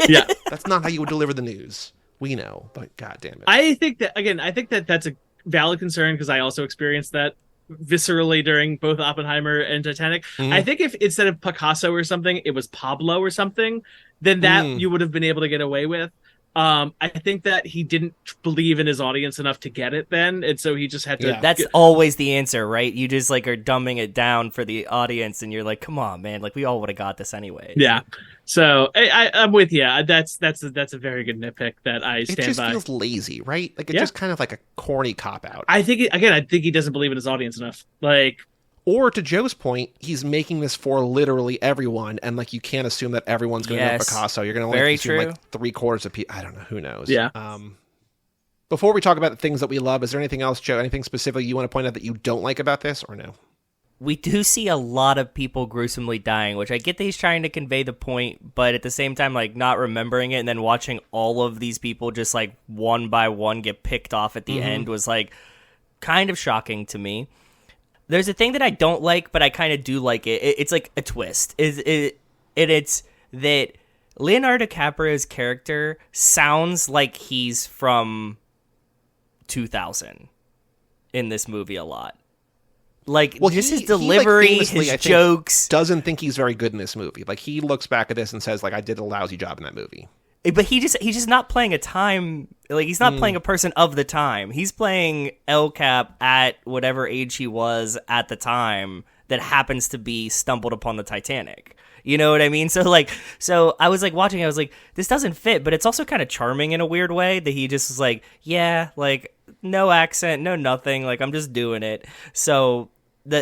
Yeah. That's not how you would deliver the news. We know, but God damn it. I think that that's a valid concern because I also experienced that viscerally during both Oppenheimer and Titanic. I think if instead of Picasso or something, it was Pablo or something, then that you would have been able to get away with. I think that he didn't believe in his audience enough to get it then, and so he just had to. Yeah. That's always the answer, right? You just like are dumbing it down for the audience, and you're like, "Come on, man! Like we all would have got this anyway." Yeah. So I'm with you. That's a very good nitpick that I stand by. It just feels lazy, right? Like it's just kind of like a corny cop out. I think he doesn't believe in his audience enough. Like. Or to Joe's point, he's making this for literally everyone, and like you can't assume that everyone's going to know Picasso. You're going to only assume like 3/4 of people. I don't know. Who knows? Yeah. Before we talk about the things that we love, is there anything else, Joe, anything specific you want to point out that you don't like about this, or no? We do see a lot of people gruesomely dying, which I get that he's trying to convey the point, but at the same time, like, not remembering it and then watching all of these people just, like, one by one get picked off at the end was, like, kind of shocking to me. There's a thing that I don't like, but I kind of do like it. It's like a twist. It's that Leonardo DiCaprio's character sounds like he's from 2000 in this movie a lot. Like, well, just his delivery, his jokes. Doesn't think he's very good in this movie. Like, he looks back at this and says, like, I did a lousy job in that movie. But he's just not playing a time, like, he's not playing a person of the time. He's playing El Cap at whatever age he was at the time that happens to be stumbled upon the Titanic. You know what I mean? So I was like watching, I was like, this doesn't fit, but it's also kind of charming in a weird way that he just is like, yeah, like, no accent, no nothing, like, I'm just doing it. So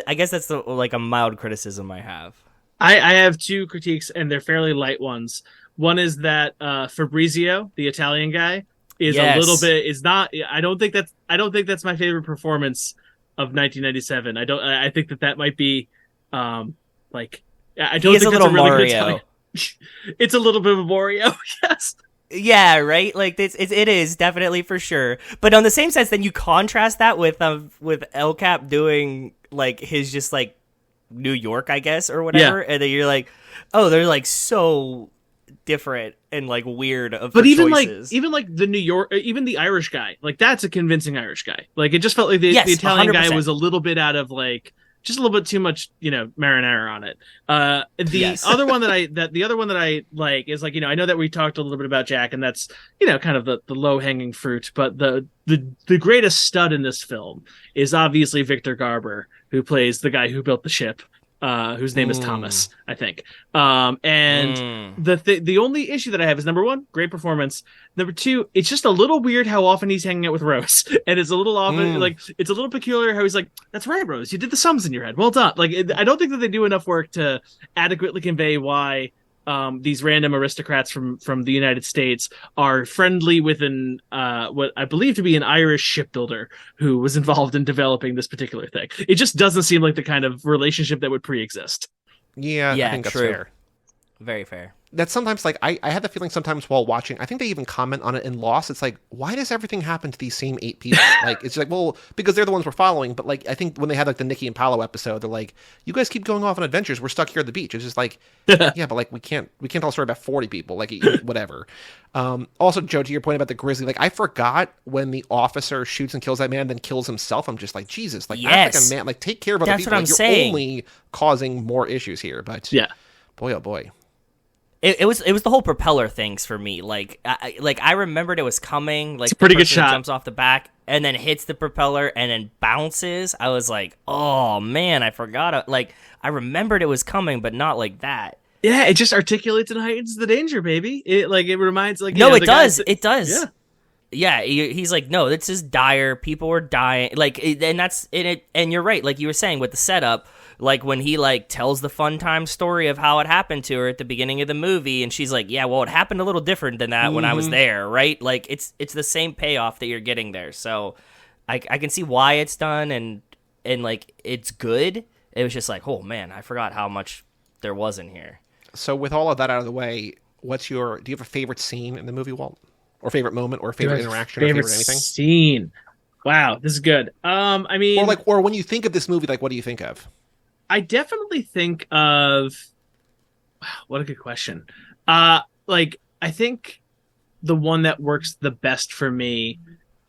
I guess that's like a mild criticism I have. I have two critiques, and they're fairly light ones. One is that Fabrizio, the Italian guy, is a little bit I don't think that's my favorite performance of 1997. I think that might be like, I don't think that's a really good Italian. It's a little bit of Mario, yes. Yeah, right. Like it is definitely for sure. But on the same sense, then you contrast that with El Cap doing like his just like New York, I guess, or whatever, and then you're like, oh, they're like so different and like weird of but even choices. like the New York, even the Irish guy, like that's a convincing Irish guy. Like it just felt like the Italian 100%. Guy was a little bit out of like just a little bit too much, marinara on it. The other one that I like is like, I know that we talked a little bit about Jack, and that's kind of the low hanging fruit, but the greatest stud in this film is obviously Victor Garber, who plays the guy who built the ship. Whose name is Thomas, I think. The only issue that I have is, number one, great performance. Number two, it's just a little weird how often he's hanging out with Rose, and it's a little often like it's a little peculiar how he's like, "That's right, Rose, you did the sums in your head. Well done." Like, I don't think that they do enough work to adequately convey why these random aristocrats from the United States are friendly with what I believe to be an Irish shipbuilder who was involved in developing this particular thing. It just doesn't seem like the kind of relationship that would pre-exist. Yeah, I think that's fair. Very fair. That's sometimes like I had the feeling sometimes while watching, I think they even comment on it in Lost. It's like, why does everything happen to these same 8 people? Like, it's like, well, because they're the ones we're following. But like, I think when they had like the Nikki and Paolo episode, they're like, you guys keep going off on adventures. We're stuck here at the beach. It's just like, yeah, but like we can't tell a story about 40 people. Like, whatever. Also, Joe, to your point about the grizzly, like I forgot when the officer shoots and kills that man, then kills himself. I'm just like, Jesus, like act like a man, like take care of other That's people. What I'm like, you're saying. Only causing more issues here. But yeah, boy, oh boy. It was the whole propeller things for me. Like I remembered it was coming. Like it's a pretty good shot. Jumps off the back and then hits the propeller and then bounces. I was like, oh man, I forgot. Like I remembered it was coming, but not like that. Yeah, it just articulates and heightens the danger, baby. It reminds like no, it does. It does. Yeah. He's like, no, this is dire. People are dying. Like, and that's it. And you're right. Like you were saying with the setup. Like when he like tells the fun time story of how it happened to her at the beginning of the movie, and she's like, yeah, well, it happened a little different than that when I was there, right? Like it's the same payoff that you're getting there. So I can see why it's done, and like it's good. It was just like, oh man, I forgot how much there was in here. So with all of that out of the way, do you have a favorite scene in the movie, Walt? Or favorite moment, or favorite interaction, or favorite anything? Scene. Wow, this is good. I mean, or when you think of this movie, like what do you think of? I definitely think of, wow, what a good question. Like I think the one that works the best for me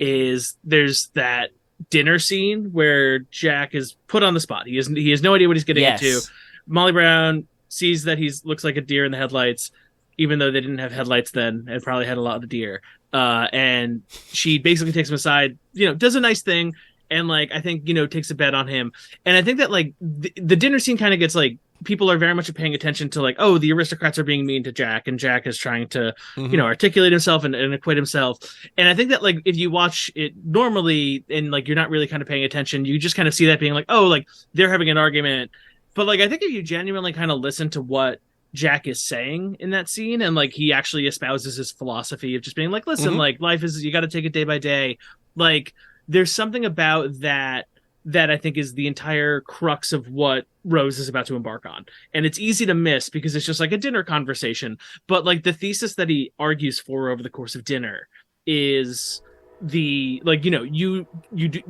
is there's that dinner scene where Jack is put on the spot. He has no idea what he's getting into. Molly Brown sees that he looks like a deer in the headlights, even though they didn't have headlights then and probably had a lot of the deer. And she basically takes him aside, does a nice thing. And like, I think, takes a bet on him. And I think that like the dinner scene kind of gets like, people are very much paying attention to like, oh, the aristocrats are being mean to Jack, and Jack is trying to, articulate himself and acquit himself. And I think that like, if you watch it normally and like, you're not really kind of paying attention, you just kind of see that being like, oh, like they're having an argument. But like, I think if you genuinely kind of listen to what Jack is saying in that scene, and like he actually espouses his philosophy of just being like, listen, like life is, you got to take it day by day. Like there's something about that I think is the entire crux of what Rose is about to embark on. And it's easy to miss because it's just like a dinner conversation. But like the thesis that he argues for over the course of dinner is the, like, you know, you do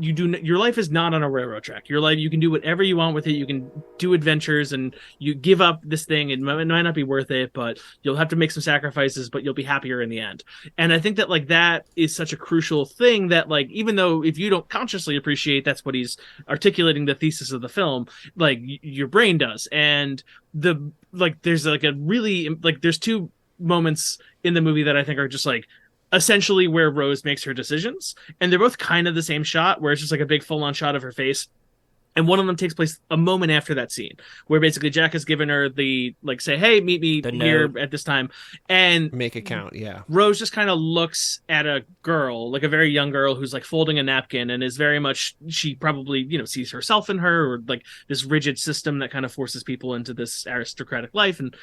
your life is not on a railroad track. Your life, you can do whatever you want with it. You can do adventures, and you give up this thing. It might not be worth it, but you'll have to make some sacrifices, but you'll be happier in the end. And I think that like that is such a crucial thing that, like, even though if you don't consciously appreciate that's what he's articulating the thesis of the film, like your brain does. And the, like, there's like a really, like, there's two moments in the movie that I think are just like essentially where Rose makes her decisions, and they're both kind of the same shot where it's just like a big full-on shot of her face. And one of them takes place a moment after that scene, where basically Jack has given her the, like, say, hey, meet me here at this time. And make it count, yeah. Rose just kind of looks at a girl, like a very young girl who's like folding a napkin, and is very much, she probably, you know, sees herself in her, or like this rigid system that kind of forces people into this aristocratic life and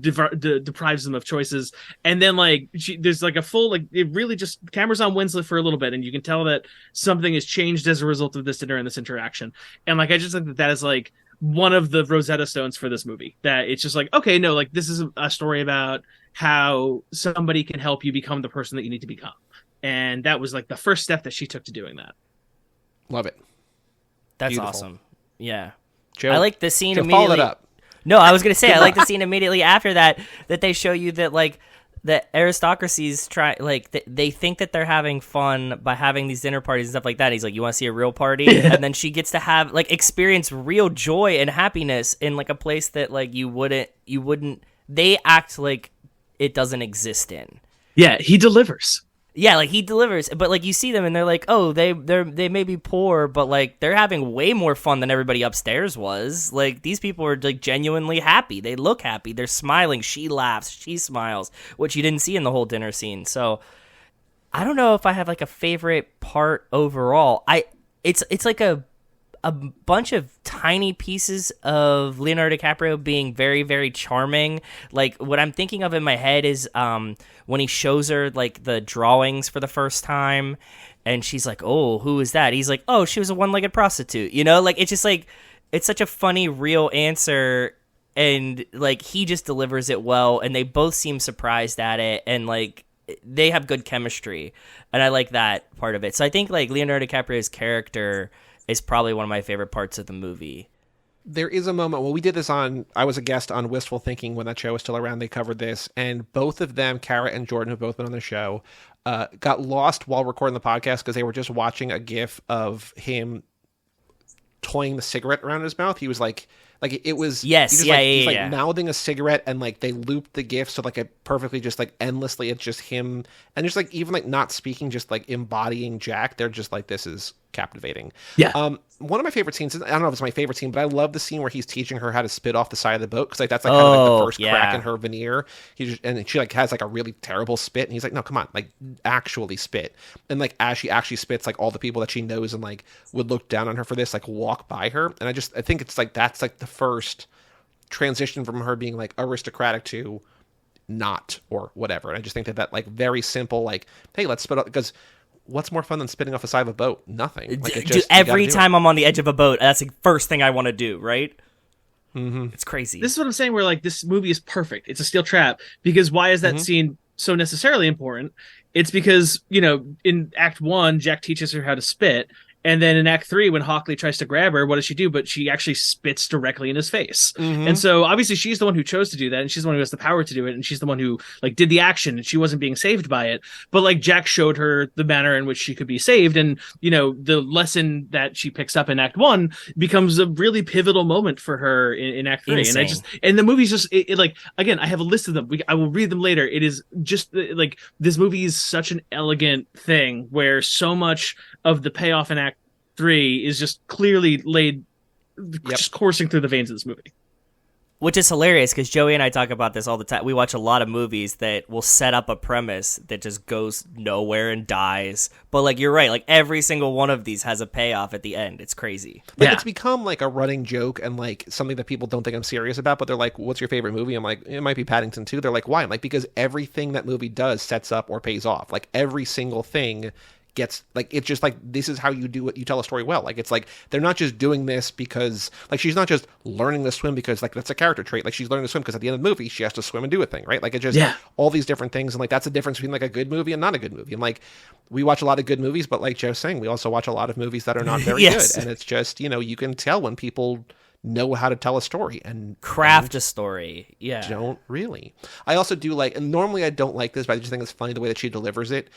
deprives them of choices. And then like there's like a full, like, it really just cameras on Winslet for a little bit, and you can tell that something has changed as a result of this dinner and this interaction. And like I just think that is like one of the Rosetta Stones for this movie, that it's just like, okay, no, like this is a story about how somebody can help you become the person that you need to become. And that was like the first step that she took to doing that. Love it. That's Beautiful. awesome. Yeah. Joe, I like the scene Joe, immediately. follow that up. No, I was going to say, I like the scene immediately after that they show you that like the aristocracies try, like they think that they're having fun by having these dinner parties and stuff like that. He's like, you want to see a real party? Yeah. And then she gets to have, like, experience real joy and happiness in like a place that like you wouldn't, they act like it doesn't exist in. Yeah, he delivers. Yeah, like he delivers, but like you see them and they're like, oh, they may be poor, but like they're having way more fun than everybody upstairs was. Like these people are like genuinely happy. They look happy. They're smiling. She laughs. She smiles, which you didn't see in the whole dinner scene. So I don't know if I have like a favorite part overall. It's like a bunch of tiny pieces of Leonardo DiCaprio being very, very charming. Like what I'm thinking of in my head is when he shows her like the drawings for the first time, and she's like, "Oh, who is that?" He's like, "Oh, she was a one-legged prostitute." You know, like it's just like, it's such a funny, real answer, and like he just delivers it well, and they both seem surprised at it, and like they have good chemistry, and I like that part of it. So I think like Leonardo DiCaprio's character is probably one of my favorite parts of the movie. There is a moment, well, we did this on, I was a guest on Wistful Thinking when that show was still around, they covered this, and both of them, Kara and Jordan, who've both been on the show, got lost while recording the podcast because they were just watching a gif of him toying the cigarette around his mouth. He was like it was, yes, he's like mouthing a cigarette, and like they looped the gif so like it perfectly just like endlessly, it's just him, and just like even like not speaking, just like embodying Jack. They're just like, this is captivating. Yeah. One of my favorite scenes, I don't know if it's my favorite scene, but I love the scene where he's teaching her how to spit off the side of the boat, because like that's like kind of like the first crack in her veneer. And she like has like a really terrible spit, and he's like, no, come on, like actually spit. And like as she actually spits, like all the people that she knows and like would look down on her for this like walk by her. And I think it's like that's like the first transition from her being like aristocratic to not, or whatever. And I just think that like very simple, like, hey, let's spit up, because what's more fun than spitting off the side of a boat? Nothing. Like every time I'm on the edge of a boat, that's the first thing I want to do, right? Mm-hmm. It's crazy. This is what I'm saying, where like this movie is perfect. It's a steel trap, because why is that scene so necessarily important? It's because, you know, in Act 1, Jack teaches her how to spit. And then in Act 3, when Hockley tries to grab her, what does she do? But she actually spits directly in his face. Mm-hmm. And so obviously she's the one who chose to do that, and she's the one who has the power to do it, and she's the one who like did the action, and she wasn't being saved by it. But like Jack showed her the manner in which she could be saved, and you know, the lesson that she picks up in Act 1 becomes a really pivotal moment for her in Act 3. Insane. And the movie's just it like, again, I have a list of them. I will read them later. It is just like, this movie is such an elegant thing where so much of the payoff in Act 3 is just clearly laid, just coursing through the veins of this movie. Which is hilarious because Joey and I talk about this all the time. We watch a lot of movies that will set up a premise that just goes nowhere and dies. But like you're right, like every single one of these has a payoff at the end. It's crazy. Like it's become like a running joke and like something that people don't think I'm serious about, but they're like, "What's your favorite movie?" I'm like, "It might be Paddington 2." They're like, "Why?" I'm like, "Because everything that movie does sets up or pays off. Like every single thing gets like it's just like this is how you do it. You tell a story well. Like it's like they're not just doing this because like she's not just learning to swim because like that's a character trait. Like she's learning to swim because at the end of the movie she has to swim and do a thing, right? Like it just all these different things, and like that's the difference between like a good movie and not a good movie. And like we watch a lot of good movies, but like Joe's saying, we also watch a lot of movies that are not very good. And it's just you can tell when people know how to tell a story and craft a story. Don't really. I also do like, and normally I don't like this, but I just think it's funny the way that she delivers it.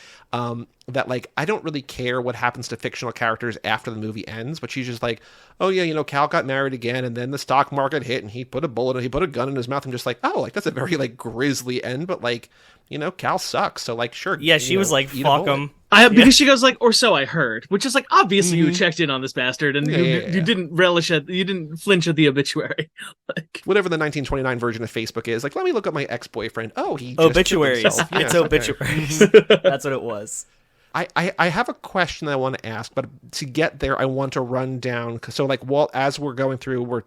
That like I don't really care what happens to fictional characters after the movie ends, but she's just like, oh yeah, Cal got married again, and then the stock market hit, and he put a gun in his mouth. I'm just like, oh, like that's a very like grisly end, but like Cal sucks, so like sure. Yeah, she was like, fuck him. Because she goes like, or so I heard, which is like obviously you checked in on this bastard and you didn't you didn't flinch at the obituary. Like whatever the 1929 version of Facebook is, like let me look up my ex-boyfriend. Oh, he just obituaries. It's obituaries. That's what it was. I have a question that I want to ask, but to get there, I want to run down. So like Walt, as we're going through, we're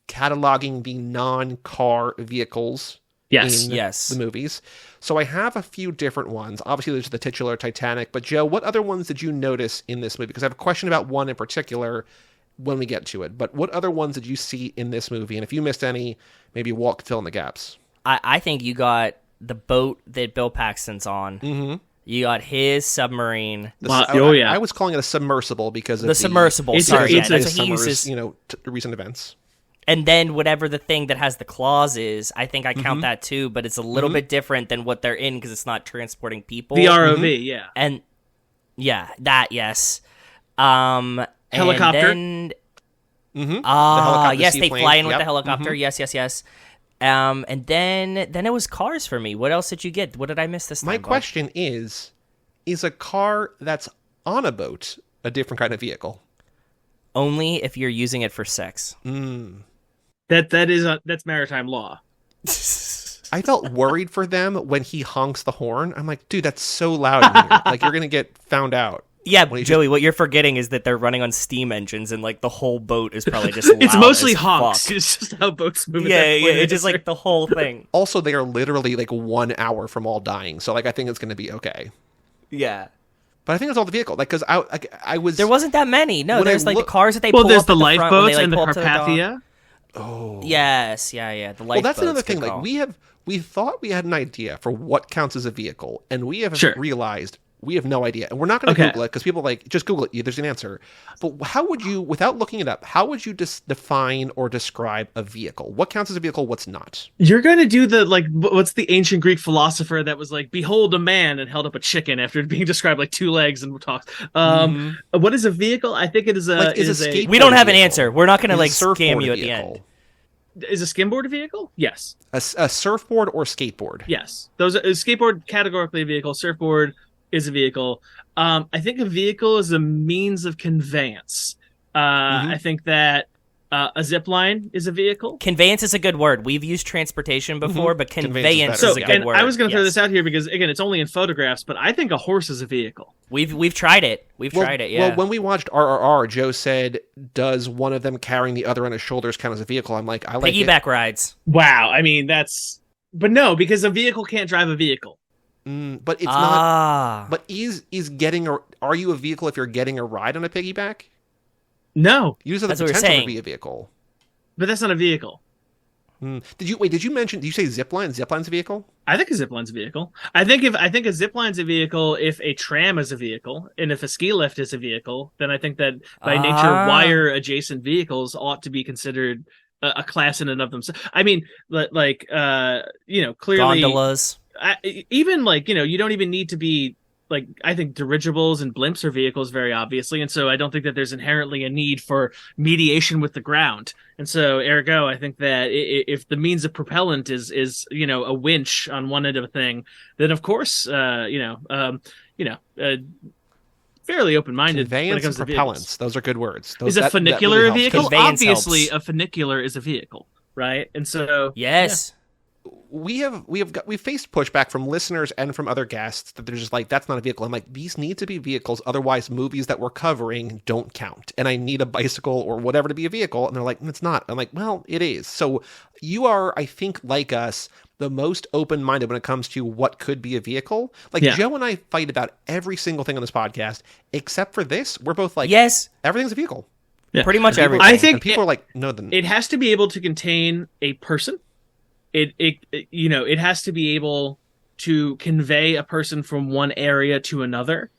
cataloging the non-car vehicles. Yes. The movies. So I have a few different ones. Obviously, there's the titular Titanic. But Joe, what other ones did you notice in this movie? Because I have a question about one in particular when we get to it. But what other ones did you see in this movie? And if you missed any, maybe Walt could fill in the gaps. I think you got the boat that Bill Paxton's on. Mm-hmm. You got his submarine. I was calling it a submersible because of the submersible. Sorry, that's what he uses. Recent events. And then whatever the thing that has the claws is, I think I count that too, but it's a little bit different than what they're in because it's not transporting people. The ROV, yeah. And that, yes. Helicopter. And then, yes, they fly in with the helicopter. Yes. And then it was cars for me. What else did you get? What did I miss this time? My question is a car that's on a boat a different kind of vehicle? Only if you're using it for sex. That's maritime law. I felt worried for them when he honks the horn. I'm like, dude, that's so loud in here. Like you're gonna get found out. Yeah, Joey, what you're forgetting is that they're running on steam engines, and like the whole boat is probably just loud. It's mostly as honks. fuck. It's just how boats move. Yeah, it's just like the whole thing. Also, they are literally like 1 hour from all dying, so like I think it's gonna be okay. Yeah. But I think it's all the vehicle. Like, because I was... There wasn't that many. No, there's the cars that they pull up. Well, there's the lifeboats lifeboats and the Carpathia. Oh. Yes, yeah. The lifeboats. Well, that's another thing. Like, we thought we had an idea for what counts as a vehicle, and we have realized we have no idea. And we're not going to Google it, because people are like, just Google it. There's an answer. But how would you, without looking it up, how would you define or describe a vehicle? What counts as a vehicle? What's not? You're going to do the, like, what's the ancient Greek philosopher that was like, behold a man, and held up a chicken after being described like 2 legs and talks. What is a vehicle? I think it is a... Like, is a we don't have an answer. We're not going to like scam you at the end. Is a skimboard a vehicle? Yes. A surfboard or skateboard? Yes. Those are skateboard categorically a vehicle. Surfboard is a vehicle. I think a vehicle is a means of conveyance. I think that a zip line is a vehicle. Conveyance is a good word. We've used transportation before, but conveyance is a good word. I was going to throw this out here because, again, it's only in photographs, but I think a horse is a vehicle. We've tried it. We've tried it, yeah. Well, when we watched RRR, Joe said, does one of them carrying the other on his shoulders count as a vehicle? I'm like, I like piggyback rides. Wow. I mean, that's... But no, because a vehicle can't drive a vehicle. But it's not... But is getting a... Are you a vehicle if you're getting a ride on a piggyback? No. You just have the potential to be a vehicle. But that's not a vehicle. Did you mention, did you say zipline? Zipline's a vehicle? I think a zipline's a vehicle. I think a zipline's a vehicle if a tram is a vehicle, and if a ski lift is a vehicle, then I think that by nature wire adjacent vehicles ought to be considered a class in and of themselves. I mean, like clearly gondolas. Even like, you don't even need to be like, I think dirigibles and blimps are vehicles very obviously. And so I don't think that there's inherently a need for mediation with the ground. And so ergo, I think that if the means of propellant is, a winch on one end of a thing, then of course, fairly open-minded conveyance when it comes and to propellants. vehicles. Those are good words. Is a funicular really a vehicle? Conveyance Obviously, helps. a funicular is a vehicle. right? And so Yes. We've faced pushback from listeners and from other guests that they're just like, that's not a vehicle. I'm like, these need to be vehicles, otherwise movies that we're covering don't count. And I need a bicycle or whatever to be a vehicle. And they're like, it's not. I'm like, well, it is. So you are, I think, like us, the most open-minded when it comes to what could be a vehicle. Like Joe and I fight about every single thing on this podcast, except for this. We're both like, yes, everything's a vehicle. Yeah. Pretty much everything. I think and people are like, no, it has to be able to contain a person. It has to be able to convey a person from one area to another.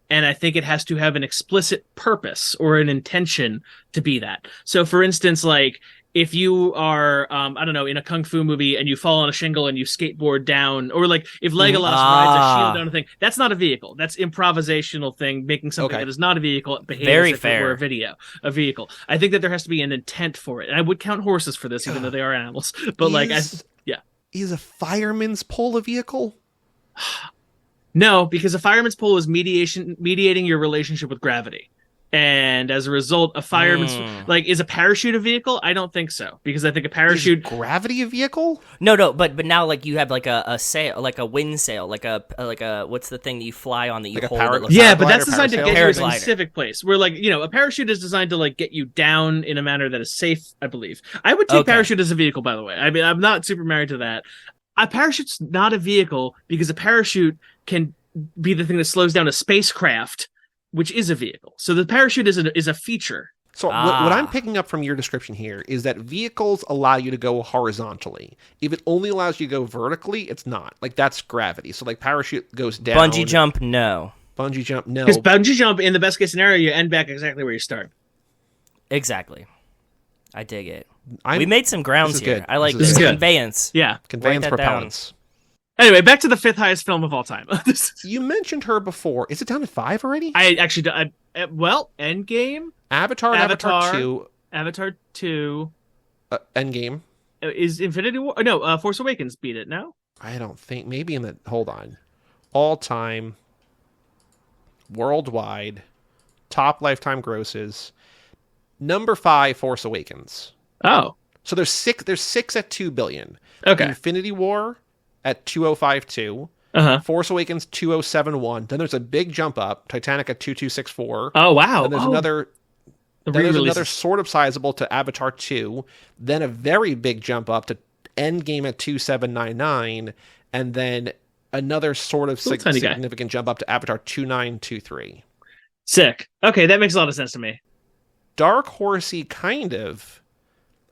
And I think it has to have an explicit purpose or an intention to be that. So for instance, like if you are, I don't know, in a kung fu movie and you fall on a shingle and you skateboard down, or like if Legolas rides a shield down a thing, that's not a vehicle. That's improvisational thing, making something that is not a vehicle behave as if it were a vehicle. I think that there has to be an intent for it. And I would count horses for this, even though they are animals. But is a fireman's pole a vehicle? No, because a fireman's pole is mediating your relationship with gravity. And as a result, a fireman's is a parachute a vehicle? I don't think so, because I think a parachute is gravity a vehicle? No, but now like you have like a sail, like a wind sail, like a what's the thing that you fly on that you hold? But that's designed to get you to a specific place. Where a parachute is designed to like get you down in a manner that is safe, I believe. I would take parachute as a vehicle, by the way. I mean, I'm not super married to that. A parachute's not a vehicle because a parachute can be the thing that slows down a spacecraft, which is a vehicle. So the parachute is a feature. So what I'm picking up from your description here is that vehicles allow you to go horizontally. If it only allows you to go vertically, it's not. Like, that's gravity. So, like, parachute goes down. Bungee jump, no. Bungee jump, no. Because bungee jump, in the best case scenario, you end back exactly where you start. Exactly. I dig it. We made some grounds here. Good. I like this. Conveyance. Yeah. Conveyance propellants. Anyway, back to the 5th highest film of all time. You mentioned her before. Is it down to 5 already? Endgame, Avatar 2. Avatar 2. Endgame. Is Infinity War? No, Force Awakens beat it, no? I don't think. Maybe in the... Hold on. All-time, worldwide, top lifetime grosses. Number 5, Force Awakens. Oh. So there's 6 at 2 billion. Okay. Infinity War at 2052. Force Awakens 2071. Then there's a big jump up. Titanic at 2264. Oh wow. Then there's another sort of sizable to Avatar 2. Then a very big jump up to Endgame at 2799, and then another sort of significant jump up to Avatar 2923. Sick. Okay, that makes a lot of sense to me. Dark horsey kind of.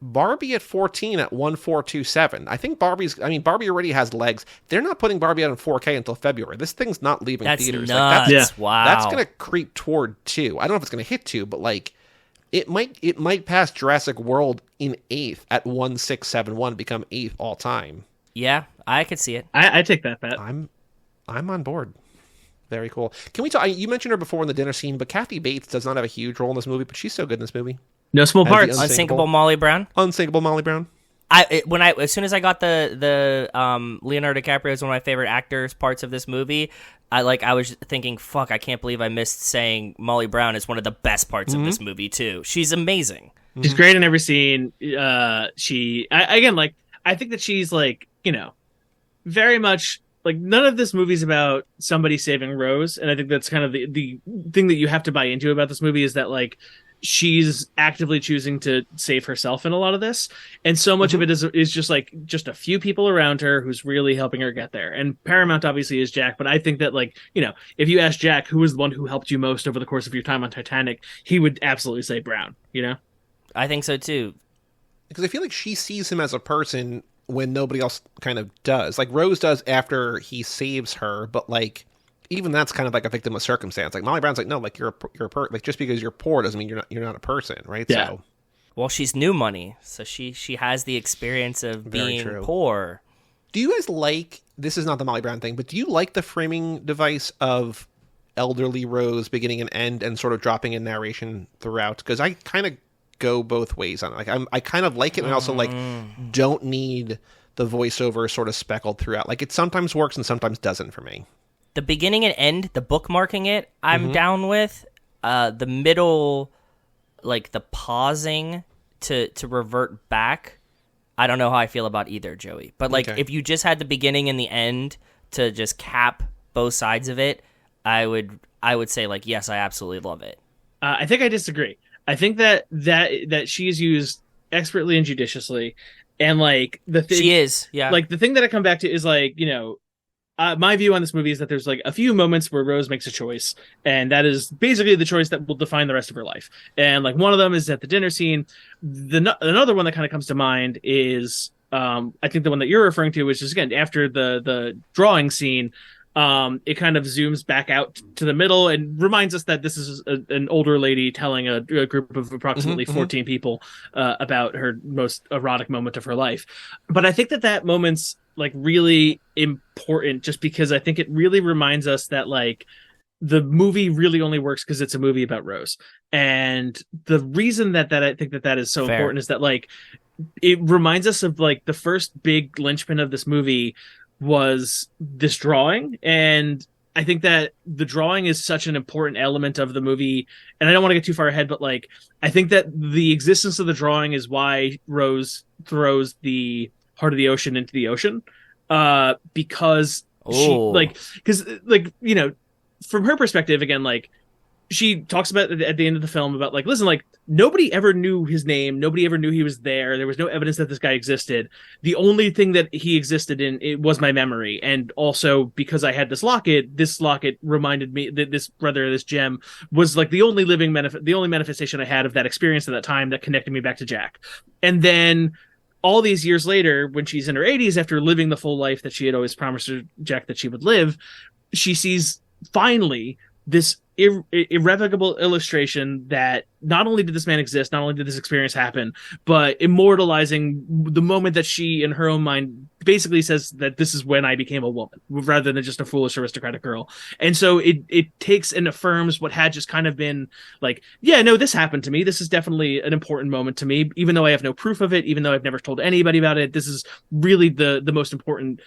Barbie at 14 at 1427. I think Barbie already has legs. They're not putting Barbie out in 4K until February. This thing's not leaving theaters. Nuts. Wow. That's going to creep toward 2. I don't know if it's going to hit 2, but like it might pass Jurassic World in 8th at 1671, become 8th all time. Yeah, I could see it. I take that bet. I'm on board. Very cool. Can we talk? You mentioned her before in the dinner scene, but Kathy Bates does not have a huge role in this movie, but she's so good in this movie. No small parts. Unsinkable Molly Brown. Unsinkable Molly Brown. As soon as I got the Leonardo DiCaprio is one of my favorite actors parts of this movie, I was thinking, fuck, I can't believe I missed saying Molly Brown is one of the best parts of this movie too. She's amazing. She's great in every scene. I think that she's like, very much like, none of this movie's about somebody saving Rose, and I think that's kind of the thing that you have to buy into about this movie is that like she's actively choosing to save herself in a lot of this, and so much of it is just a few people around her who's really helping her get there. And Paramount obviously is Jack, but I think that like, if you ask Jack who was the one who helped you most over the course of your time on Titanic, he would absolutely say Brown. I think so too, because I feel like she sees him as a person when nobody else kind of does. Like Rose does after he saves her, but like even that's kind of like a victim of circumstance. Like Molly Brown's like, no, like you're a like just because you're poor doesn't mean you're not a person, right? Yeah. So, well, she's new money, so she has the experience of being poor. Do you guys like? This is not the Molly Brown thing, but do you like the framing device of elderly Rose beginning and end and sort of dropping in narration throughout? Because I kind of go both ways on it. Like I kind of like it, and I also like don't need the voiceover sort of speckled throughout. Like it sometimes works and sometimes doesn't for me. The beginning and end, the bookmarking it, I'm down with. The middle, like the pausing to revert back, I don't know how I feel about either, Joey. But like, Okay. if you just had the beginning and the end to just cap both sides of it, I would say like, yes, I absolutely love it. I think I disagree. I think that she is used expertly and judiciously, and like the thing She is, yeah. like the thing that I come back to is like, my view on this movie is that there's like a few moments where Rose makes a choice, and that is basically the choice that will define the rest of her life. And like one of them is at the dinner scene. Another one that kind of comes to mind is I think the one that you're referring to, which is again after the drawing scene. It kind of zooms back out to the middle and reminds us that this is an older lady telling a group of approximately 14 people about her most erotic moment of her life. But I think that moment's like really important just because I think it really reminds us that like the movie really only works because it's a movie about Rose. And the reason that I think that is so important is that like it reminds us of like the first big linchpin of this movie was this drawing, and I think that the drawing is such an important element of the movie, and I don't want to get too far ahead, but like I think that the existence of the drawing is why Rose throws the heart of the ocean into the ocean, because from her perspective, again, like she talks about at the end of the film about like, listen, like nobody ever knew his name. Nobody ever knew he was there. There was no evidence that this guy existed. The only thing that he existed in it was my memory. And also because I had this locket reminded me that this gem was like the only manifestation I had of that experience at that time that connected me back to Jack. And then all these years later, when she's in her 80s, after living the full life that she had always promised Jack that she would live, she sees finally this irrevocable illustration that not only did this man exist, not only did this experience happen, but immortalizing the moment that she, in her own mind, basically says that this is when I became a woman, rather than just a foolish aristocratic girl. And so it takes and affirms what had just kind of been like, yeah, no, this happened to me. This is definitely an important moment to me, even though I have no proof of it, even though I've never told anybody about it. This is really the most important,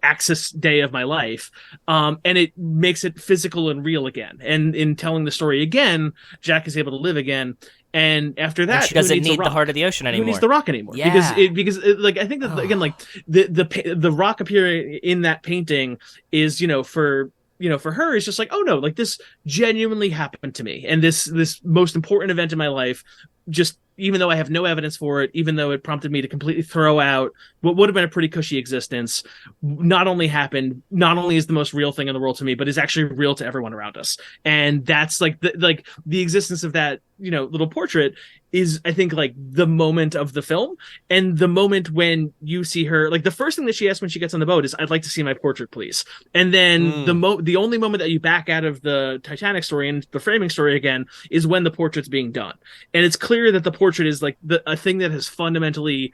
axis day of my life. And it makes it physical and real again. And in telling the story again, Jack is able to live again. And after that, and she doesn't need the heart of the ocean anymore. Who needs the rock anymore? Yeah. Because like I think that again, like the rock appearing in that painting is for her, it's just like, oh no, like this genuinely happened to me, and this most important event in my life, just even though I have no evidence for it, even though it prompted me to completely throw out what would have been a pretty cushy existence, not only happened, not only is the most real thing in the world to me, but is actually real to everyone around us. And that's like the existence of that, little portrait is, I think, like the moment of the film, and the moment when you see her, like the first thing that she asks when she gets on the boat is, "I'd like to see my portrait, please." And then the only moment that you back out of the Titanic story and the framing story again is when the portrait's being done. And it's clear that the portrait is like a thing that has fundamentally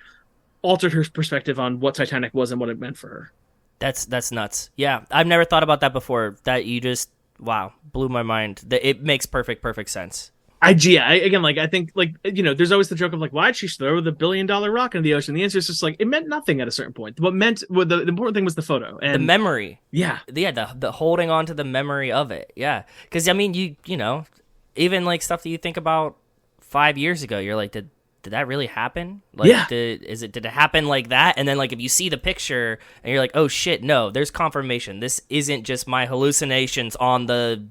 altered her perspective on what Titanic was and what it meant for her. That's nuts. Yeah, I've never thought about that before. That you just, wow, blew my mind. It makes perfect sense. I think, like, there's always the joke of like, why'd she throw the $1 billion rock into the ocean? The answer is just like, it meant nothing at a certain point. The important thing was the photo and the memory. Yeah, the holding on to the memory of it. Yeah, because I mean, you even like stuff that you think about 5 years ago, you're like, did that really happen? Like, yeah. Did it happen like that? And then like if you see the picture and you're like, oh shit, no, there's confirmation. This isn't just my hallucinations on the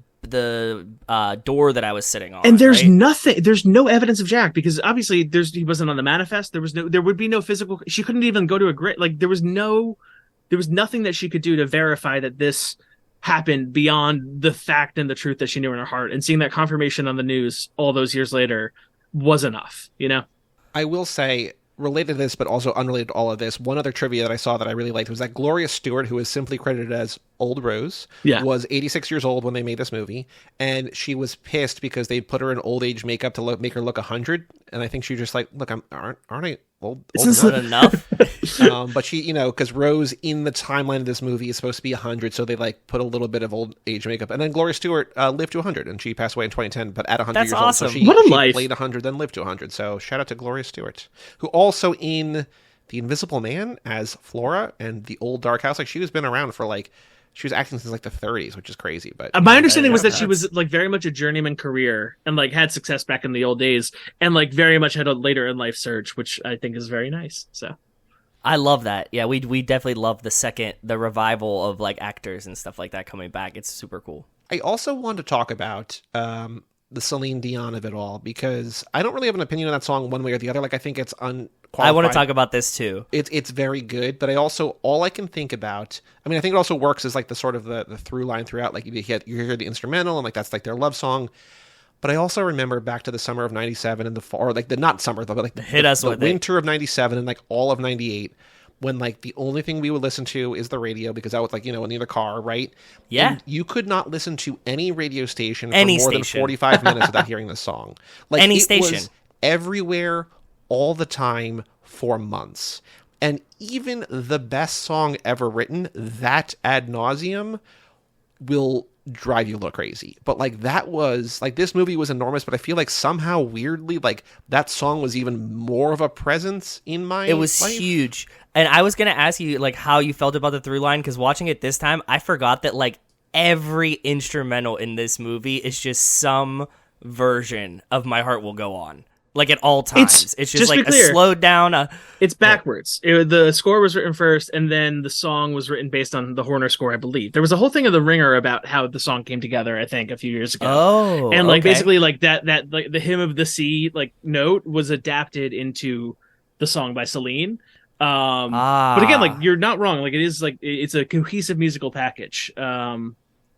door that I was sitting on. And there's nothing, there's no evidence of Jack, because obviously he wasn't on the manifest. There would be no physical, she couldn't even go to a grave. Like there was nothing that she could do to verify that this happened beyond the fact and the truth that she knew in her heart. And seeing that confirmation on the news all those years later was enough, I will say, related to this, but also unrelated to all of this, one other trivia that I saw that I really liked was that Gloria Stewart, who is simply credited as Old Rose, was 86 years old when they made this movie, and she was pissed because they put her in old age makeup to make her look 100, and I think she was just like, look, aren't I old enough? But she, because Rose in the timeline of this movie is supposed to be 100, so they like put a little bit of old age makeup, and then Gloria Stewart lived to 100, and she passed away in 2010, but at 100 That's years awesome. old, so what a she life. played 100, then lived to 100, so shout out to Gloria Stewart, who also in The Invisible Man as Flora and The Old Dark House, like she was been around for like, she was acting since like the 30s, which is crazy. But my understanding was that she was like very much a journeyman career and like had success back in the old days, and like very much had a later in life surge, which I think is very nice. So I love that. Yeah, we definitely love the revival of like actors and stuff like that coming back. It's super cool. I also want to talk about the Celine Dion of it all, because I don't really have an opinion on that song one way or the other. Like, I think it's unqualified. I want to talk about this too. It's very good, but all I can think about, I mean, I think it also works as like the sort of the through line throughout. Like you hear the instrumental and like that's like their love song. But I also remember back to the summer of '97 and the fall, or like the not summer, but like the winter of '97 and like all of '98, when like the only thing we would listen to is the radio, because I was like, in the car, right? Yeah. And you could not listen to any radio station for more than 45 minutes without hearing this song. Like any it station. Was everywhere, all the time, for months. And even the best song ever written, that ad nauseum, will drive you a little crazy. But like that was like, this movie was enormous, but I feel like somehow weirdly like that song was even more of a presence in my It was life. huge. And I was going to ask you like how you felt about the through line, because watching it this time, I forgot that like every instrumental in this movie is just some version of My Heart Will Go On. Like at all times. It's just like a slowed down. It's backwards. The score was written first, and then the song was written based on the Horner score, I believe. There was a whole thing of The Ringer about how the song came together, I think, a few years ago. Oh, and like basically like that like the Hymn of the Sea like note was adapted into the song by Celine. But again, like you're not wrong. Like it is like it's a cohesive musical package.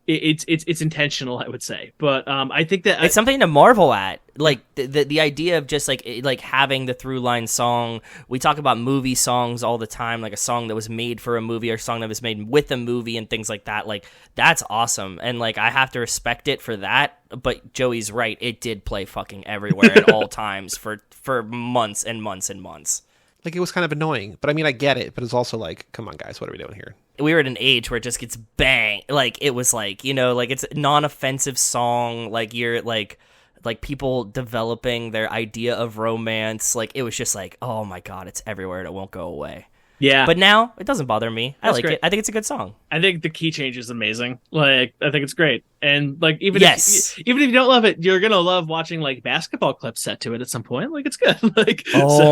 It's intentional, I would say, but I think that it's something to marvel at. Like the idea of just like having the through line song. We talk about movie songs all the time, like a song that was made for a movie or a song that was made with a movie and things like that. Like that's awesome, and like I have to respect it for that. But Joey's right; it did play fucking everywhere at all times for months and months and months. Like, it was kind of annoying, but I mean, I get it, but it's also like, come on, guys, what are we doing here? We were at an age where it just gets bang. Like, it was like, like it's a non-offensive song. Like, you're like people developing their idea of romance. Like, it was just like, oh my God, it's everywhere and it won't go away. Yeah. But now it doesn't bother me. I like great. it. I think it's a good song. I think the key change is amazing. Like, I think it's great. And like, even if you don't love it, you're going to love watching like basketball clips set to it at some point. Like, it's good. Like,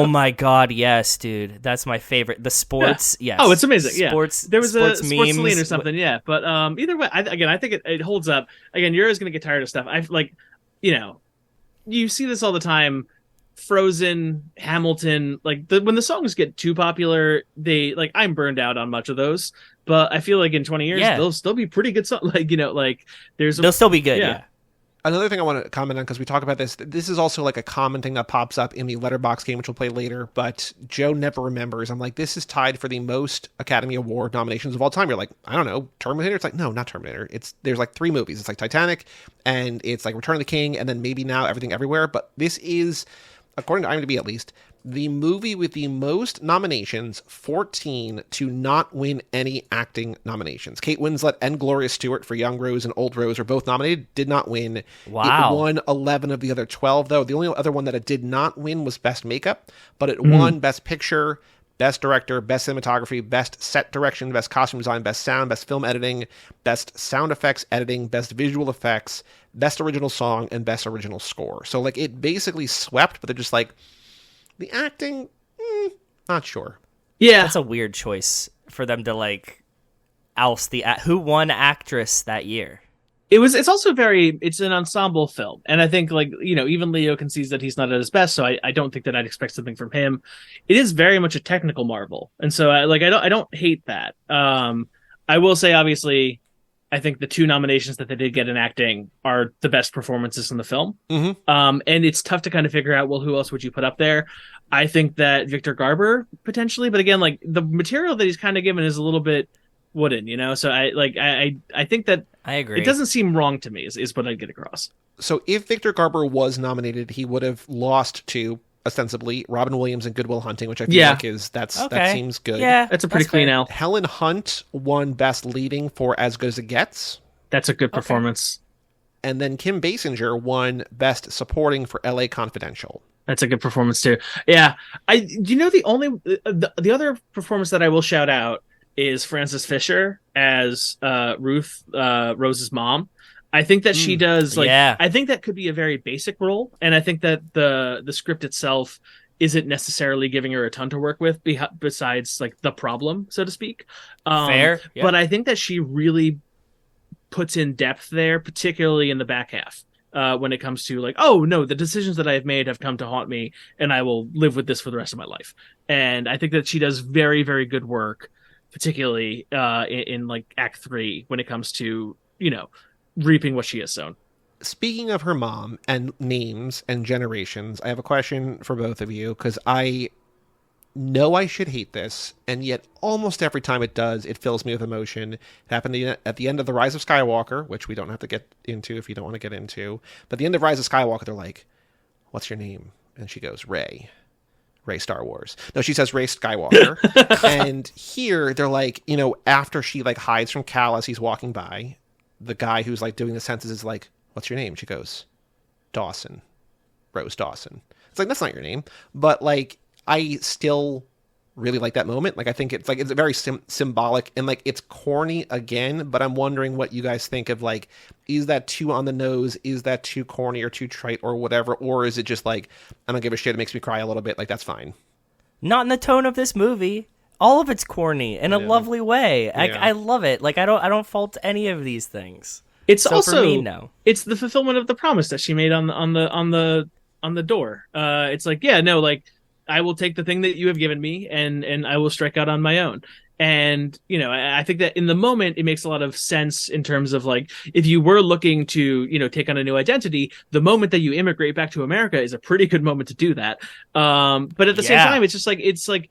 my God. Yes, dude. That's my favorite. The sports. Yeah. Yes. Oh, it's amazing. Sports. Yeah. There was sports a memes. sports Celine or something. Yeah. But either way, I think it holds up. Again, you're always going to get tired of stuff. I like, you see this all the time. Frozen, Hamilton, like when the songs get too popular, they like I'm burned out on much of those, but I feel like in 20 years they'll still be pretty good songs. Like they'll still be good. Yeah. Another thing I want to comment on, because we talk about this is also like a common thing that pops up in the Letterboxd game, which we'll play later, but Joe never remembers. I'm like, this is tied for the most Academy Award nominations of all time. You're like, I don't know, Terminator? It's like, no, not Terminator. There's like 3 movies. It's like Titanic, and it's like Return of the King, and then maybe now Everything Everywhere. But this is, according to IMDb at least, the movie with the most nominations, 14, to not win any acting nominations. Kate Winslet and Gloria Stewart for Young Rose and Old Rose are both nominated, did not win. Wow. It won 11 of the other 12, though. The only other one that it did not win was Best Makeup, but it won Best Picture, Best Director, Best Cinematography, Best Set Direction, Best Costume Design, Best Sound, Best Film Editing, Best Sound Effects Editing, Best Visual Effects, Best Original Song, and Best Original Score. So, like, it basically swept, but they're just like, the acting, not sure. Yeah. That's a weird choice for them to, like, oust who won actress that year? It's also it's an ensemble film. And I think, like, even Leo concedes that he's not at his best, so I don't think that I'd expect something from him. It is very much a technical marvel. And so, I don't hate that. I will say, obviously, I think the 2 nominations that they did get in acting are the best performances in the film. Mm-hmm. And it's tough to kind of figure out, well, who else would you put up there? I think that Victor Garber, potentially. But again, like, the material that he's kind of given is a little bit wooden, So I think that I agree. It doesn't seem wrong to me, is what I'd get across. So if Victor Garber was nominated, he would have lost to, ostensibly, Robin Williams and Good Will Hunting, which I feel like that seems good. Yeah, that's a pretty clean out. Helen Hunt won Best Leading for As Good as It Gets. That's a good performance. And then Kim Basinger won Best Supporting for LA Confidential. That's a good performance too. Yeah. The other performance that I will shout out is Frances Fisher as Ruth, Rose's mom. I think that she does I think that could be a very basic role, and I think that the script itself isn't necessarily giving her a ton to work with besides like the problem, so to speak. Fair, yeah. But I think that she really puts in depth there, particularly in the back half. When it comes to like, oh no, the decisions that I have made have come to haunt me, and I will live with this for the rest of my life. And I think that she does very, very good work, particularly in like Act 3 when it comes to, you know, reaping what she has sown. Speaking of her mom and names and generations, I have a question for both of you, because I know I should hate this, and yet almost every time it does, it fills me with emotion. It happened at the end of The Rise of Skywalker, which we don't have to get into if you don't want to get into. But at the end of Rise of Skywalker, they're like, "What's your name?" And she goes, "Rey. Rey Star Wars." No, she says Rey Skywalker. And here, they're like, you know, after she like hides from Cal as he's walking by, the guy who's like doing the census is like, "What's your name?" She goes, "Dawson. Rose Dawson." It's like, that's not your name. But like, I still really like that moment. Like, I think it's like, it's very symbolic, and like, it's corny again, but I'm wondering what you guys think of, like, is that too on the nose? Is that too corny or too trite or whatever? Or is it just like, I don't give a shit, it makes me cry a little bit, like, that's fine. Not in the tone of this movie. All of it's corny in a lovely way. Yeah. I love it. Like, I don't fault any of these things. It's so also, for me, no. It's the fulfillment of the promise that she made on the door. It's like, yeah, no, like, I will take the thing that you have given me, and I will strike out on my own. And, you know, I think that in the moment, it makes a lot of sense in terms of like, if you were looking to, you know, take on a new identity, the moment that you immigrate back to America is a pretty good moment to do that. But at the same time, it's just like,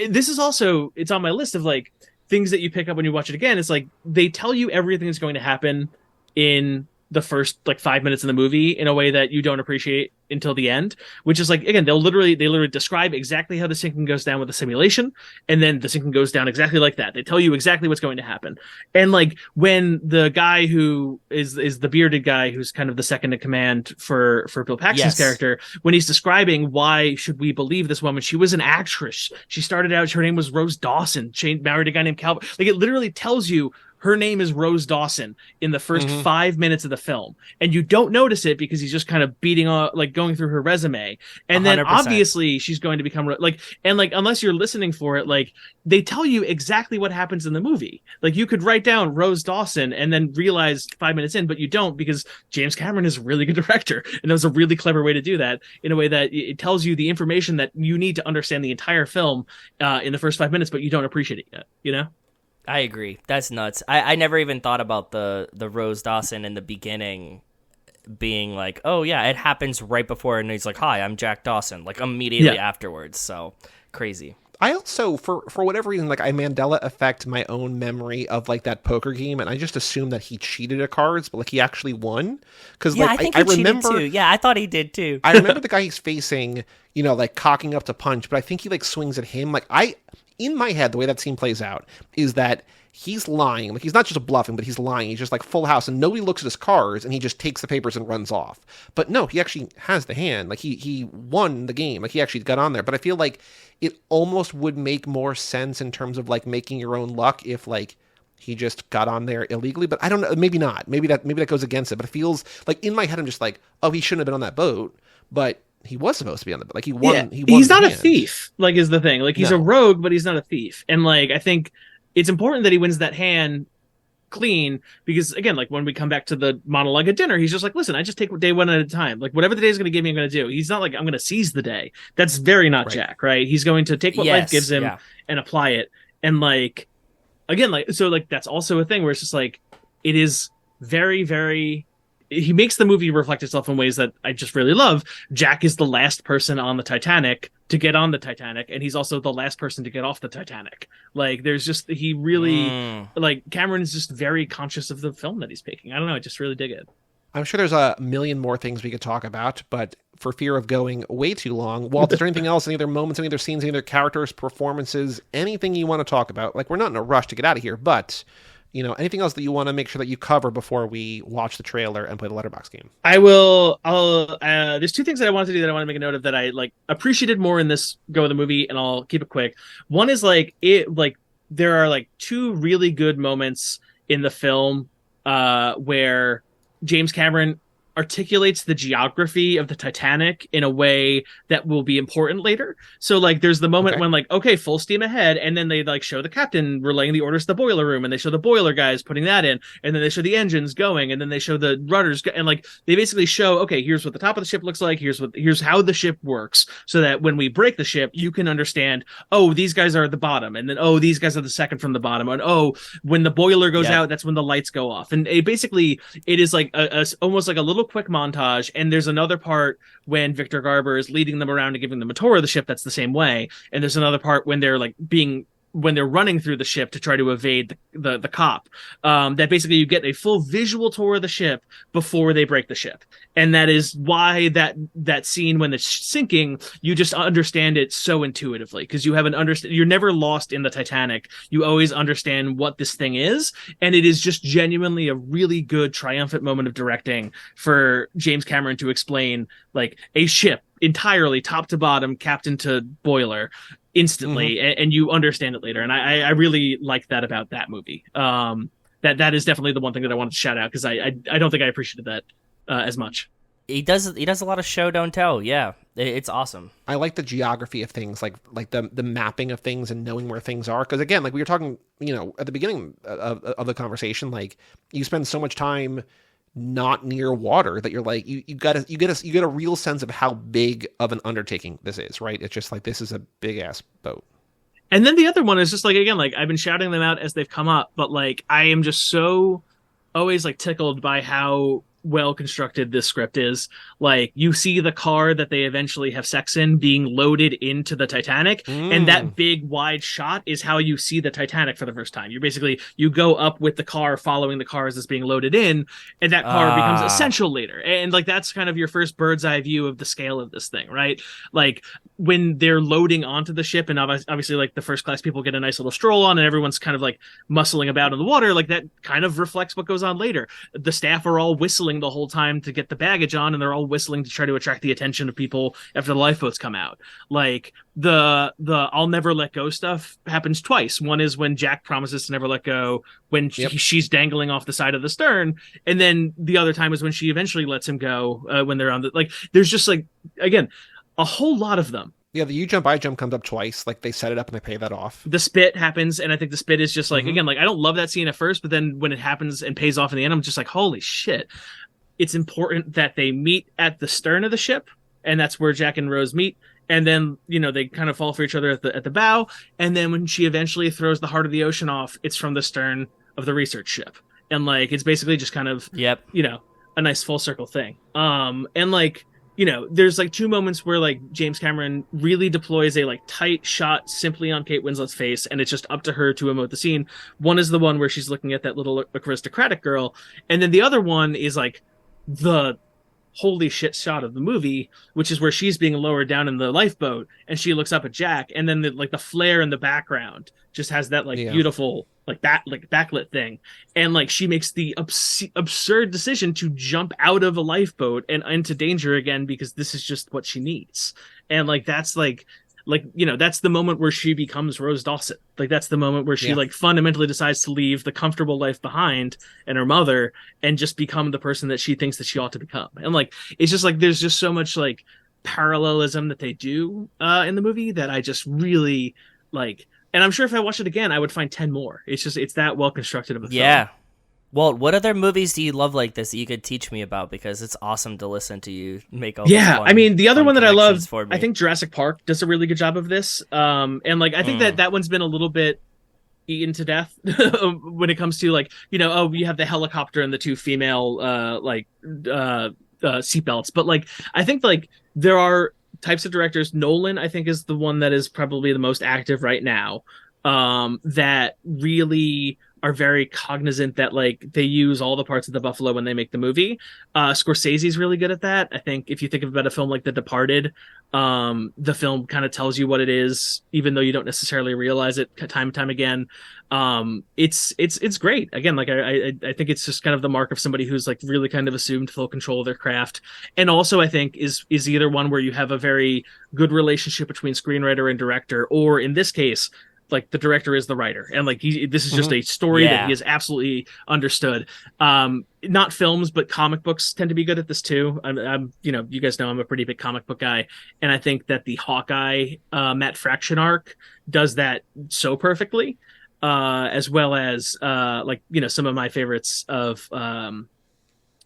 this is also, it's on my list of like things that you pick up when you watch it again. It's like, they tell you everything that's going to happen in the first like 5 minutes of the movie in a way that you don't appreciate until the end, which is like, again, they literally describe exactly how the sinking goes down with the simulation, and then the sinking goes down exactly like that. They tell you exactly what's going to happen. And like, when the guy who is the bearded guy who's kind of the second in command for Bill Paxton's character, when he's describing why should we believe this woman, she was an actress, she started out, her name was Rose Dawson, she married a guy named Calvin. Like, it literally tells you her name is Rose Dawson in the first 5 minutes of the film, and you don't notice it because he's just kind of beating on, like, going through her resume, and 100%. Then obviously she's going to become like, and like, unless you're listening for it, like, they tell you exactly what happens in the movie. Like, you could write down Rose Dawson and then realize 5 minutes in, but you don't, because James Cameron is a really good director, and that was a really clever way to do that, in a way that it tells you the information that you need to understand the entire film in the first 5 minutes, but you don't appreciate it yet, you know? I agree. That's nuts. I never even thought about the Rose Dawson in the beginning being like, oh yeah, it happens right before, and he's like, "Hi, I'm Jack Dawson," like immediately afterwards. So crazy. I also, for whatever reason, like, I Mandela effect my own memory of like that poker game, and I just assumed that he cheated at cards, but like he actually won. Because like, I think I he remember, cheated too. Yeah, I thought he did too. I remember the guy he's facing, you know, like cocking up to punch, but I think he like swings at him. Like, in my head, the way that scene plays out is that he's lying. Like, he's not just bluffing, but he's lying. He's just like full house, and nobody looks at his cards, and he just takes the papers and runs off. But no, he actually has the hand. Like, he won the game. Like, he actually got on there. But I feel like it almost would make more sense in terms of like making your own luck if like he just got on there illegally. But I don't know. Maybe not. Maybe that goes against it. But it feels like in my head, I'm just like, oh, he shouldn't have been on that boat. But he was supposed to be on the, like, he won. Yeah, he won. He's not a thief, like, is the thing. Like, he's a rogue, but he's not a thief. And like, I think it's important that he wins that hand clean, because again, like, when we come back to the monologue at dinner, he's just like, listen, I just take day one at a time. Like, whatever the day is going to give me, I'm going to do. He's not like, I'm going to seize the day. That's very not Jack, right? He's going to take what life gives him and apply it. And like, again, like, so like, that's also a thing where it's just like, it is very, very, he makes the movie reflect itself in ways that I just really love. Jack is the last person on the Titanic to get on the Titanic, and he's also the last person to get off the Titanic. Like, there's just, he really, like, Cameron is just very conscious of the film that he's making. I don't know, I just really dig it. I'm sure there's a million more things we could talk about, but for fear of going way too long, Walt, is there anything else, any other moments, any other scenes, any other characters, performances, anything you want to talk about? Like, we're not in a rush to get out of here, but, you know, anything else that you want to make sure that you cover before we watch the trailer and play the letterbox game? There's two things that I wanted to do that I want to make a note of that I like appreciated more in this go of the movie, and I'll keep it quick. One is there are like two really good moments in the film where James Cameron articulates the geography of the Titanic in a way that will be important later. So like there's the moment when like, okay, full steam ahead, and then they like show the captain relaying the orders to the boiler room, and they show the boiler guys putting that in, and then they show the engines going, and then they show the rudders and like they basically show, okay, here's what the top of the ship looks like, here's how the ship works, so that when we break the ship, you can understand, oh, these guys are at the bottom, and then oh, these guys are the second from the bottom, and oh, when the boiler goes out, that's when the lights go off. And it is like a almost like a little quick montage, and there's another part when Victor Garber is leading them around and giving them a tour of the ship that's the same way, and there's another part when they're running through the ship to try to evade the cop, that basically you get a full visual tour of the ship before they break the ship. And that is why that scene when it's sinking, you just understand it so intuitively, because you have you're never lost in the Titanic. You always understand what this thing is. And it is just genuinely a really good triumphant moment of directing for James Cameron to explain like a ship entirely top to bottom, captain to boiler, instantly, and you understand it later. And I really like that about that movie. That is definitely the one thing that I wanted to shout out, because I don't think I appreciated that as much. He does a lot of show don't tell. Yeah, it's awesome. I like the geography of things, like the mapping of things and knowing where things are. Because again, like we were talking, at the beginning of the conversation, like you spend so much time not near water that you're like you get a real sense of how big of an undertaking this is, right? It's just like, this is a big ass boat. And then the other one is just like, again, like I've been shouting them out as they've come up, but like I am just so always like tickled by how well constructed this script is. Like you see the car that they eventually have sex in being loaded into the Titanic, and that big wide shot is how you see the Titanic for the first time. You go up with the car following the cars that's being loaded in, and that car becomes essential later. And like that's kind of your first bird's eye view of the scale of this thing, right? Like when they're loading onto the ship, and obviously like the first class people get a nice little stroll on, and everyone's kind of like muscling about in the water, like that kind of reflects what goes on later. The staff are all whistling the whole time to get the baggage on, and they're all whistling to try to attract the attention of people after the lifeboats come out. Like the I'll never let go stuff happens twice. One is when Jack promises to never let go when she's dangling off the side of the stern, and then the other time is when she eventually lets him go when they're on the, like there's just like, again, a whole lot of them. Yeah, the you jump, I jump comes up twice. Like they set it up and they pay that off. The spit happens, and I think the spit is just like, again, like I don't love that scene at first, but then when it happens and pays off in the end, I'm just like, holy shit. It's important that they meet at the stern of the ship, and that's where Jack and Rose meet. And then, they kind of fall for each other at the bow. And then when she eventually throws the heart of the ocean off, it's from the stern of the research ship. And like, it's basically just kind of, a nice full circle thing. And like, there's like two moments where like James Cameron really deploys a like tight shot simply on Kate Winslet's face, and it's just up to her to emote the scene. One is the one where she's looking at that little aristocratic girl. And then the other one is like the holy shit shot of the movie, which is where she's being lowered down in the lifeboat, and she looks up at Jack, and then the flare in the background just has that beautiful backlit thing, and like she makes the absurd decision to jump out of a lifeboat and into danger again, because this is just what she needs. And like that's that's the moment where she becomes Rose Dawson. Like that's the moment where she like fundamentally decides to leave the comfortable life behind and her mother and just become the person that she thinks that she ought to become. And like it's just like there's just so much like parallelism that they do in the movie that I just really like. And I'm sure if I watched it again, I would find 10 more. It's that well constructed of a film. Yeah. Walt, what other movies do you love like this that you could teach me about? Because it's awesome to listen to you make all these I mean, the other one that I love, I I think Jurassic Park does a really good job of this. And like, I think that one's been a little bit eaten to death when it comes to like, you have the helicopter and the two female seatbelts. But like, I think like there are types of directors. Nolan, I think, is the one that is probably the most active right now, that really are very cognizant that like they use all the parts of the buffalo when they make the movie. Scorsese's really good at that. I think if you think about a film like The Departed, the film kind of tells you what it is, even though you don't necessarily realize it time and time again. It's great. Again, like I think it's just kind of the mark of somebody who's like really kind of assumed full control of their craft. And also I think is either one where you have a very good relationship between screenwriter and director, or in this case, like the director is the writer, and like this is just a story that he has absolutely understood. Not films, but comic books tend to be good at this too. I'm you guys know I'm a pretty big comic book guy, and I think that the Hawkeye Matt Fraction arc does that so perfectly, as well as some of my favorites of the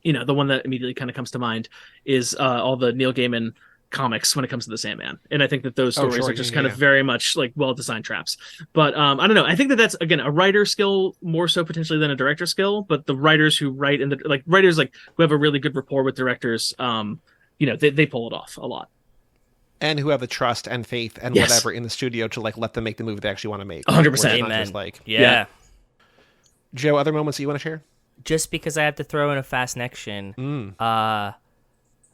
one that immediately kind of comes to mind is all the Neil Gaiman comics when it comes to the Sandman, and I think that those stories are just kind of very much like well-designed traps. But I don't know, I think that that's again a writer skill more so potentially than a director skill, but the writers who write and the writers who have a really good rapport with directors, they pull it off a lot, and who have the trust and faith and whatever in the studio to let them make the movie they actually want to make. 100%. Amen. Yeah. Joe, other moments that you want to share? Just because I have to throw in a fast nection,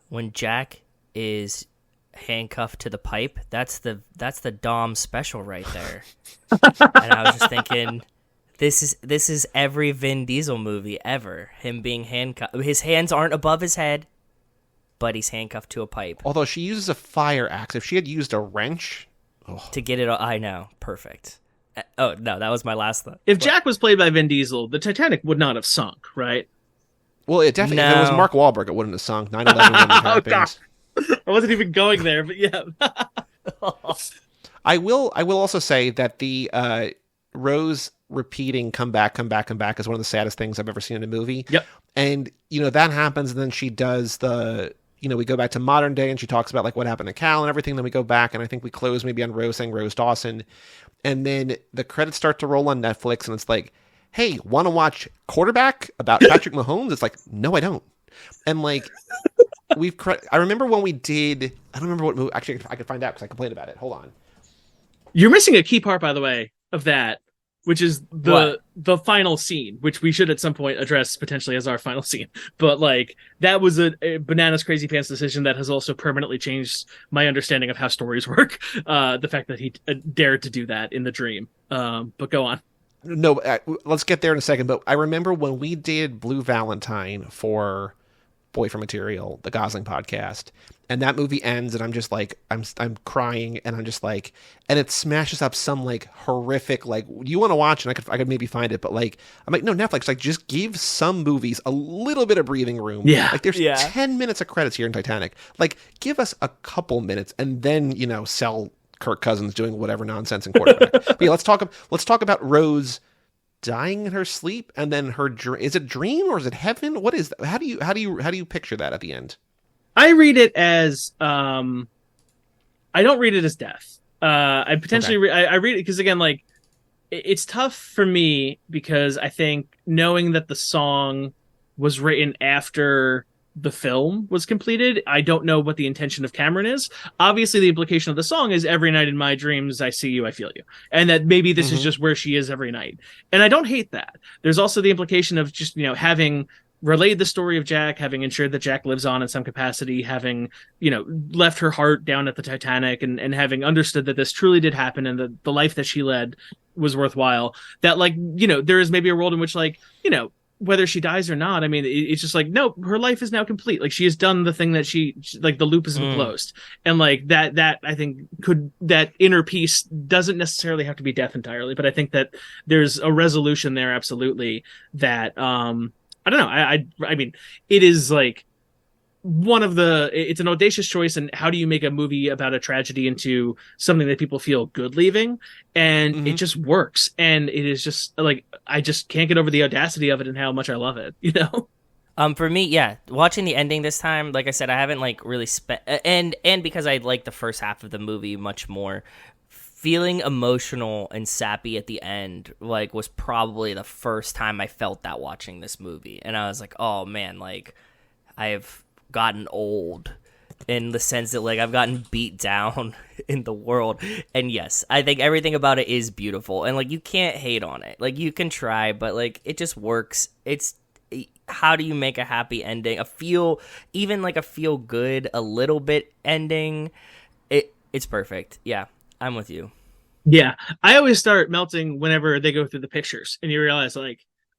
when Jack is handcuffed to the pipe, that's the Dom special right there. And I was just thinking, this is every Vin Diesel movie ever. Him being handcuffed, his hands aren't above his head, but he's handcuffed to a pipe. Although she uses a fire axe, if she had used a wrench to get it, I know, perfect. Oh no, that was my last thought. If Jack was played by Vin Diesel, the Titanic would not have sunk, right? Well, it definitely. If it was Mark Wahlberg, it wouldn't have sunk. 9/11 wouldn't have happened. Oh, God. I wasn't even going there, but yeah. I will also say that the Rose repeating come back is one of the saddest things I've ever seen in a movie. Yep. And that happens, and then she does the we go back to modern day, and she talks about what happened to Cal and everything. Then we go back, and I think we close maybe on Rose saying Rose Dawson, and then the credits start to roll on Netflix, and it's like, hey, want to watch Quarterback about Patrick Mahomes? It's like, no, I don't. And I remember when we did, I don't remember what movie, actually I could find out because I complained about it. Hold on. You're missing a key part, by the way, of that, which is the final scene, which we should at some point address potentially as our final scene. But that was a bananas crazy pants decision that has also permanently changed my understanding of how stories work. The fact that he dared to do that in the dream. But go on. No, let's get there in a second. But I remember when we did Blue Valentine for Boy from Material, the Gosling podcast, and that movie ends, and I'm just I'm crying, and I'm just and it smashes up some horrific you want to watch, and I could maybe find it, but I'm no, Netflix, just give some movies a little bit of breathing room. Yeah, there's 10 minutes of credits here in Titanic. Give us a couple minutes, and then sell Kirk Cousins doing whatever nonsense in Quarterback. But yeah, let's talk about Rose dying in her sleep, and then her is it dream or is it heaven? What is that? How do you picture that at the end? I read it as I don't read it as death. I potentially I read it because again, it's tough for me because I think knowing that the song was written after the film was completed, I don't know what the intention of Cameron is. Obviously, the implication of the song is every night in my dreams, I see you, I feel you. And that maybe this is just where she is every night. And I don't hate that. There's also the implication of just, having relayed the story of Jack, having ensured that Jack lives on in some capacity, having, left her heart down at the Titanic and having understood that this truly did happen and the life that she led was worthwhile. That there is maybe a world in which whether she dies or not, I mean, it's just no, her life is now complete. She has done the thing that she the loop has been closed. And that I think that inner peace doesn't necessarily have to be death entirely, but I think that there's a resolution there. Absolutely. That, I don't know. I mean, it is it's an audacious choice. And how do you make a movie about a tragedy into something that people feel good leaving? And it just works. And it is just I just can't get over the audacity of it and how much I love it, For me, yeah, watching the ending this time, like I said, I haven't really spent, and because I like the first half of the movie much more, feeling emotional and sappy at the end, was probably the first time I felt that watching this movie. And I was like, oh man, I've gotten old in the sense that I've gotten beat down in the world. And yes, I think everything about it is beautiful, and you can't hate on it. You can try, but it just works. It's how do you make a happy ending, a feel good a little bit ending? It's perfect. Yeah, I'm with you. Yeah, I always start melting whenever they go through the pictures and you realize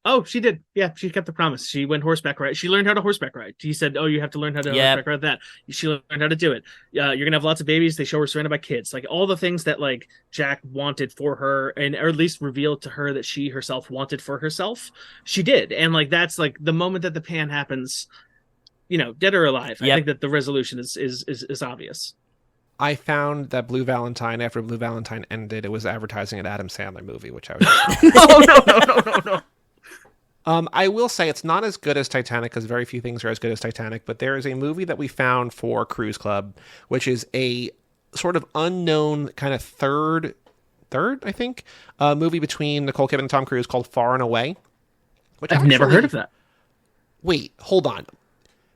Oh, she did. Yeah, she kept the promise. She went horseback ride. She learned how to horseback ride. He said, "Oh, you have to learn how to horseback ride that." She learned how to do it. You're gonna have lots of babies. They show her surrounded by kids. Like all the things that like Jack wanted for her, and or at least revealed to her that she herself wanted for herself. She did, and like that's like the moment that the pan happens. Dead or alive. I think that the resolution is obvious. I found that Blue Valentine, after Blue Valentine ended, it was advertising an Adam Sandler movie, which I was No. I will say it's not as good as Titanic, because very few things are as good as Titanic, but there is a movie that we found for Cruise Club, which is a sort of unknown kind of third, I think, movie between Nicole Kidman and Tom Cruise called Far and Away. Which I've never heard of that. Wait, hold on.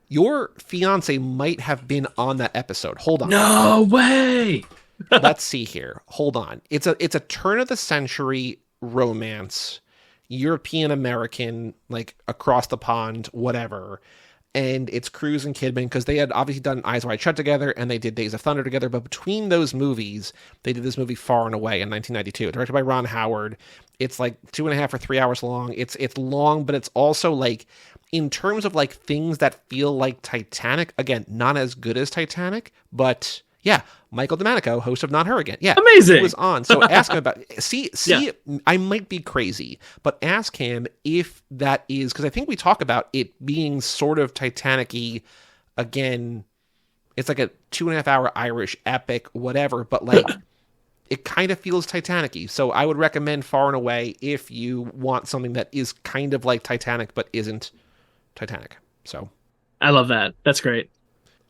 Your fiance might have been on that episode. Hold on. No way. Let's see here. Hold on. It's a turn of the century romance, European American, like across the pond, whatever. And it's Cruise and Kidman, because they had obviously done Eyes Wide Shut together and they did Days of Thunder together. But between those movies, they did this movie Far and Away in 1992, directed by Ron Howard. It's like 2.5 or 3 hours long. It's long, but it's also like, in terms of like things that feel like Titanic, again, not as good as Titanic, but yeah, Michael DeManico, host of Not Her Again. Yeah, amazing. He was on. So ask him about. See, Yeah. I might be crazy, but ask him if that is, because I think we talk about it being sort of Titanic-y. Again, it's like a 2.5 hour Irish epic, whatever, but like it kind of feels Titanic-y. So I would recommend Far and Away if you want something that is kind of like Titanic but isn't Titanic. So I love that. That's great.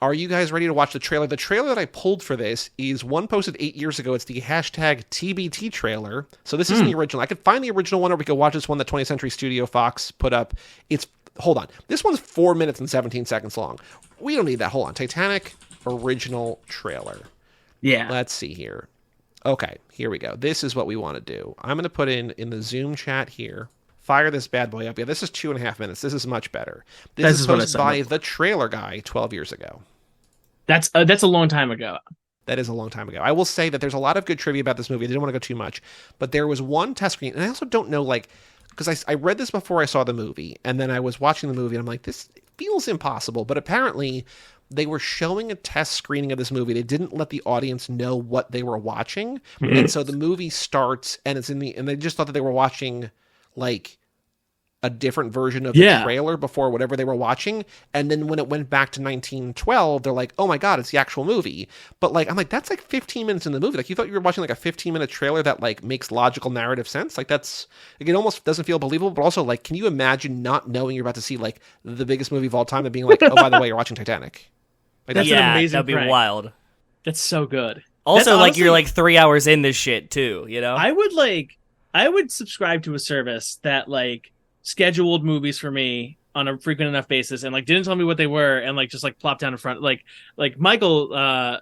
Are you guys ready to watch the trailer? The trailer that I pulled for this is one posted 8 years ago. It's the hashtag TBT trailer. So this isn't the original. I could find the original one, or we could watch this one that 20th Century Studio Fox put up. Hold on. This one's 4 minutes and 17 seconds long. We don't need that. Hold on. Titanic original trailer. Yeah. Let's see here. Okay, here we go. This is what we want to do. I'm going to put in the Zoom chat here. Fire this bad boy up. Yeah, this is 2.5 minutes. This is much better. This is posted by the trailer guy 12 years ago. That's a long time ago. That is a long time ago. I will say that there's a lot of good trivia about this movie. I didn't want to go too much, but there was one test screen, and I also don't know, like, because I read this before I saw the movie, and then I was watching the movie, and I'm like, this feels impossible. But apparently, they were showing a test screening of this movie. They didn't let the audience know what they were watching, and so the movie starts, and and they just thought that they were watching, like, a different version of the trailer before whatever they were watching. And then when it went back to 1912, they're like, oh my God, it's the actual movie. But like, I'm like, that's like 15 minutes in the movie. Like, you thought you were watching like a 15-minute trailer that like makes logical narrative sense. Like, that's, like, it almost doesn't feel believable, but also like, can you imagine not knowing you're about to see like the biggest movie of all time and being like, oh, by the way, you're watching Titanic. Like, That's an amazing that'd be prank. Wild. That's so good. Also, That's like, honestly, you're like 3 hours in this shit too, you know? I would subscribe to a service that like scheduled movies for me on a frequent enough basis and like didn't tell me what they were and like just like plop down in front like Michael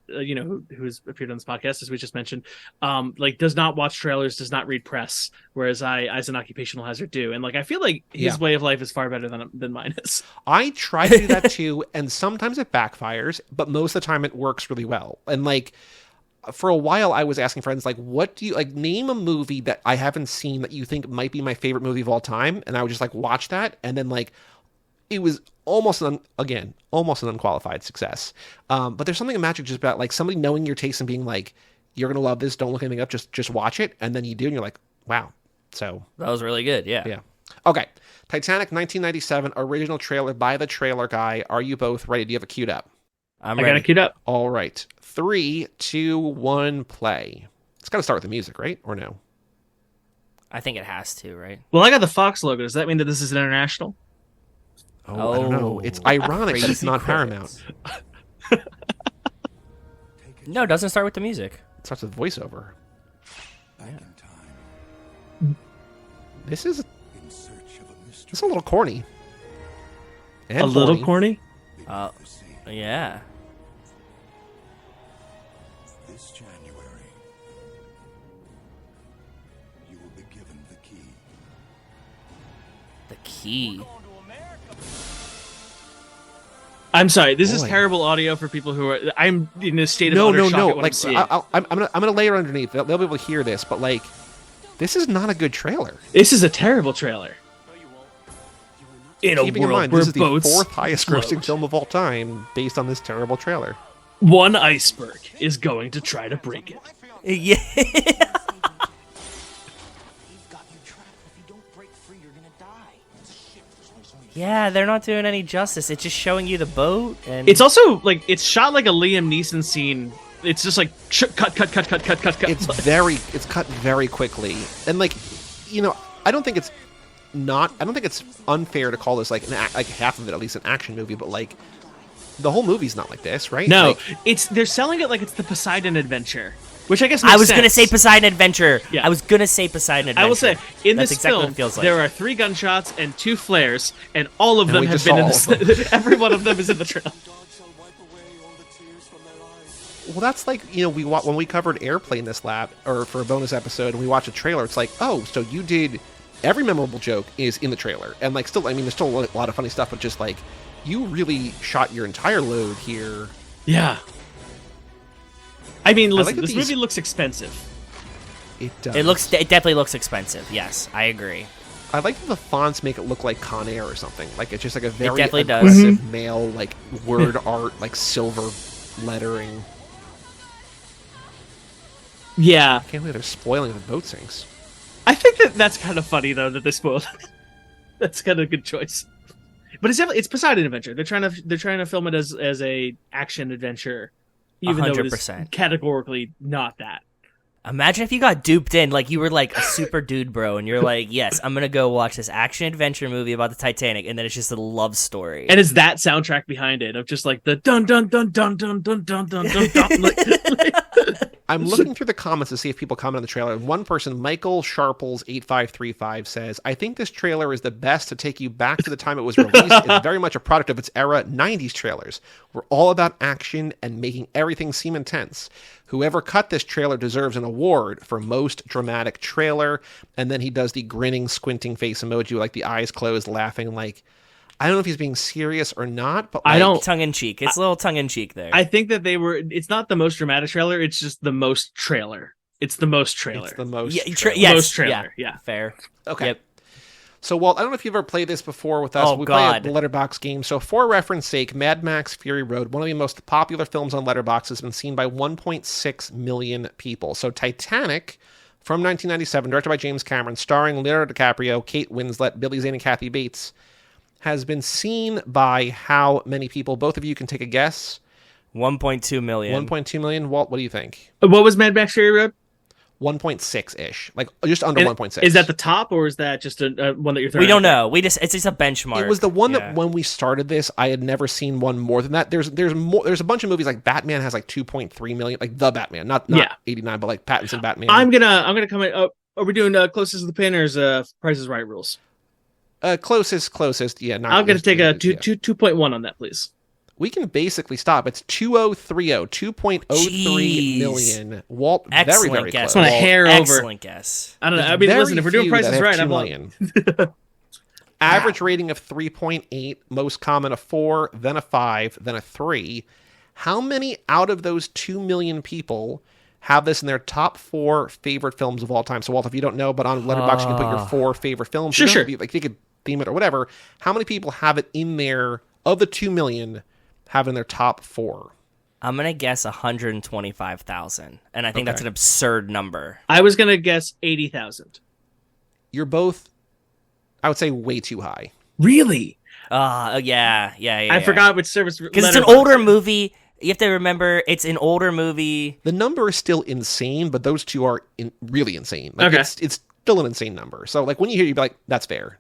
who's appeared on this podcast as we just mentioned like does not watch trailers, does not read press, whereas I as an occupational hazard do, and like I feel like his way of life is far better than mine is. I try to do that too, and sometimes it backfires, but most of the time it works really well. And like for a while I was asking friends, like, what do you like, name a movie that I haven't seen that you think might be my favorite movie of all time, and I would just like watch that, and then like it was almost an unqualified success. But there's something magic just about like somebody knowing your taste and being like, you're gonna love this, don't look anything up, just watch it, and then you do, and you're like, wow. So that was really good. Yeah. Okay, Titanic 1997 original trailer by the trailer guy. Are you both ready? Do you have it queued up? I got it queued up. All right. 3, 2, 1, play. It's got to start with the music, right? Or no? I think it has to, right? Well, I got the Fox logo. Does that mean that this is international? Oh, I don't know. It's ironic that it's not Paramount. No, it doesn't start with the music. It starts with voiceover. Back in time. This is a little corny. And a little corny? Yeah. This January, you will be given the key. The key. I'm sorry. This is terrible audio for people who are. I'm in a state of utter shock at what I'm seeing. I'm gonna layer underneath. They'll be able to hear this, but like, this is not a good trailer. This is a terrible trailer. In a Keeping in world mind, where this is the boats fourth highest grossing float, film of all time based on this terrible trailer. one iceberg is going to try to break it. Yeah. Yeah, they're not doing any justice. It's just showing you the boat, and It's also like it's shot like a Liam Neeson scene. It's just like cut. It's cut very quickly, and like, you know, I don't think it's unfair to call this like like half of it at least an action movie, but like the whole movie's not like this, right? No, Like, they're selling it like it's the Poseidon Adventure, which I guess I makes was gonna sense. say Poseidon Adventure. Yeah. I was gonna say Poseidon Adventure. I will say, in That's this exactly what film, it feels like. there are 3 gunshots and 2 flares, and all of them we have just been saw in this. Every one of them is in the trailer. well, that's like, you know, when we covered Airplane this lap or for a bonus episode, and we watch a trailer. It's like, oh, so you did every memorable joke is in the trailer, and like still, I mean, there's still a lot of funny stuff, but just like you really shot your entire load here. Yeah. I mean, listen, that this these- movie looks expensive. It does. It definitely looks expensive. Yes, I agree. I like that the fonts make it look like Con Air or something. Like it's just like a very definitely does. aggressive male like word art, like silver lettering. Yeah. I can't believe they're spoiling the boat sinks. I think that's kind of funny though that they spoiled it. That's kind of a good choice. But it's Poseidon Adventure. They're trying to film it as a action adventure, even though it is 100%. categorically not that. Imagine if you got duped in, like you were like a super dude bro, and you're like, yes, I'm gonna go watch this action adventure movie about the Titanic, and then it's just a love story. And it's that soundtrack behind it of just like the dun dun dun dun dun dun dun dun dun dun. I'm looking through the comments to see if people comment on the trailer. One person, Michael Sharples 8535, says, "I think this trailer is the best to take you back to the time it was released. It's very much a product of its era. 90s trailers were all about action and making everything seem intense. Whoever cut this trailer deserves an award for most dramatic trailer." And then he does the grinning, squinting face emoji, like the eyes closed, laughing. Like, I don't know if he's being serious or not, but like, I don't. Tongue in cheek. It's a little tongue in cheek there. I think that it's not the most dramatic trailer. It's just the most trailer. It's the most trailer. It's the most. yeah, trailer. yes, Most trailer, yeah. fair. Okay. Yep. So, Walt, I don't know if you've ever played this before with us. Oh, we God. play a Letterbox game. So, for reference sake, Mad Max Fury Road, one of the most popular films on Letterboxd, has been seen by 1.6 million people. So, Titanic, from 1997, directed by James Cameron, starring Leonardo DiCaprio, Kate Winslet, Billy Zane, and Kathy Bates, has been seen by how many people? Both of you can take a guess. 1.2 million. 1.2 million. Walt, what do you think? What was Mad Max Fury Road? 1.6-ish. Like, just under And 1.6. Is that the top, or is that just a one that you're throwing We don't out know. It's just a benchmark. It was the one Yeah. that when we started this, I had never seen one more than that. There's more. There's a bunch of movies like Batman has like 2.3 million, like the Batman, not Yeah. 89, but like Pattinson Batman. there? I'm gonna come in. Oh, are we doing closest to the pin or is Price is Right rules? Closest. Yeah, not I'm gonna take a yeah. 2.1 on that, please. We can basically stop. It's 2030, 2.03 Jeez. million. Walt, Excellent very guess. close. on a Walt. hair over. Excellent guess. I don't know. There's I mean, very listen, if we're doing few Price that is have Right, 2 I'm million. like, Average rating of 3.8, most common a 4, then a 5, then a 3. How many out of those 2 million people have this in their top 4 favorite films of all time? So, Walt, if you don't know, but on Letterboxd, you can put your 4 favorite films. Sure, You don't have sure. to be, like, you could theme it or whatever. How many people have it in there, of the 2 million, have it in their top 4? I'm gonna guess 125,000, and I think that's an absurd number. I was gonna guess 80,000. You're both, I would say, way too high. Really? Yeah. I forgot which service because it's an older movie. You have to remember it's an older movie. The number is still insane, but those two are really insane. Like, Okay. it's still an insane number. So, like, when you hear it, you'd be like, that's fair.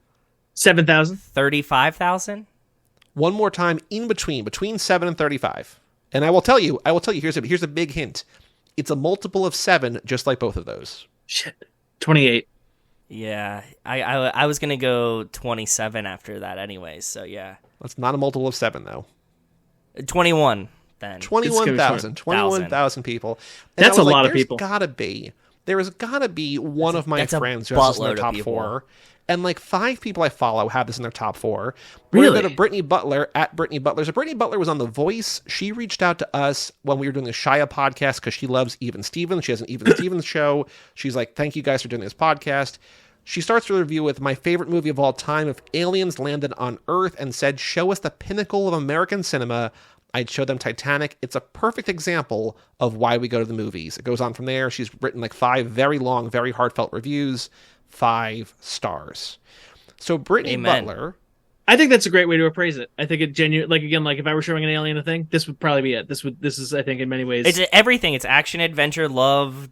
7,000. 35,000. One more time, between 7 and 35. And I will tell you, here's a big hint. It's a multiple of 7, just like both of those. Shit. 28. Yeah, I was gonna go 27 after that, anyways. So yeah, That's not a multiple of 7, though. 21 then. 21,000 people. And That's I was a lot of there's people. There has gotta be one of my that's a friends who has this in their buttload of top people. 4. And like 5 people I follow have this in their top 4. Really? We're going to Brittany Butler at Brittany Butler. So Brittany Butler was on The Voice. She reached out to us when we were doing the Shia podcast because she loves Even Stevens. She has an Even Stevens show. She's like, thank you guys for doing this podcast. She starts the review with, my favorite movie of all time. If aliens landed on Earth and said, show us the pinnacle of American cinema, I'd show them Titanic. It's a perfect example of why we go to the movies. It goes on from there. She's written like 5 very long, very heartfelt reviews, 5 stars. So Brittany Amen. Butler... I think that's a great way to appraise it. I think it like if I were showing an alien a thing, this would probably be it. This is, I think, in many ways. It's everything. It's action, adventure, love,